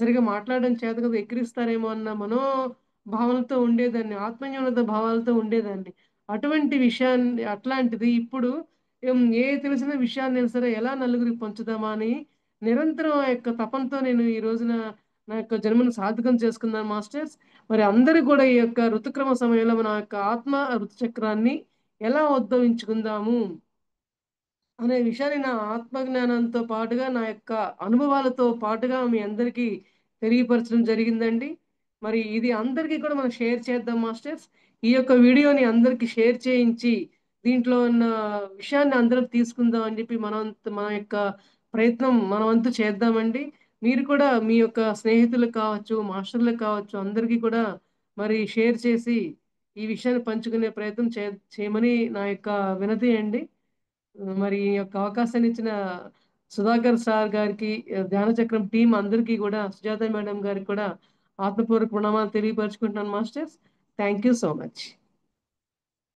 సరిగ్గా మాట్లాడడం చేత కాదు ఎక్కిరిస్తారేమో అన్న భావనతో ఉండేదాన్ని. ఆత్మన్యూనత భావాలతో ఉండేదాన్ని. అటువంటి విషయాన్ని అట్లాంటిది ఇప్పుడు ఏ తెలిసిన విషయాన్నైనా సరే ఎలా నలుగురికి పంచుదామా అని నిరంతరం ఆ యొక్క తపనతో నేను ఈ రోజున నా యొక్క జన్మను సార్థకం చేసుకున్నాను మాస్టర్స్. మరి అందరూ కూడా ఈ యొక్క ఋతుక్రమ సమయంలో మన యొక్క ఆత్మ ఋతుచక్రాన్ని ఎలా ఉద్ధరించుకుందాము అనే విషయాన్ని నా ఆత్మజ్ఞానంతో పాటుగా, నా యొక్క అనుభవాలతో పాటుగా మీ అందరికీ తెలియపరచడం జరిగిందండి. మరి ఇది అందరికీ కూడా మనం షేర్ చేద్దాం మాస్టర్స్. ఈ యొక్క వీడియోని అందరికి షేర్ చేయించి, దీంట్లో ఉన్న విషయాన్ని అందరం తీసుకుందాం అని చెప్పి మన యొక్క ప్రయత్నం మన వంతు చేద్దామండి. మీరు కూడా మీ యొక్క స్నేహితులకు కావచ్చు, మాస్టర్‌లకు కావచ్చు అందరికీ కూడా మరి షేర్ చేసి, ఈ విషయాన్ని పంచుకునే ప్రయత్నం చేయమని నా యొక్క వినతి అండి. మరి ఈ యొక్క అవకాశాన్ని ఇచ్చిన సుధాకర్ సార్ గారికి, ధ్యాన చక్రం టీమ్ అందరికీ గూడా, సుజాత మేడం గారికి కూడా ఆత్మపూర్వక ప్రణామాలు తెలియపరుచుకుంటున్నాను masters. Thank you so much.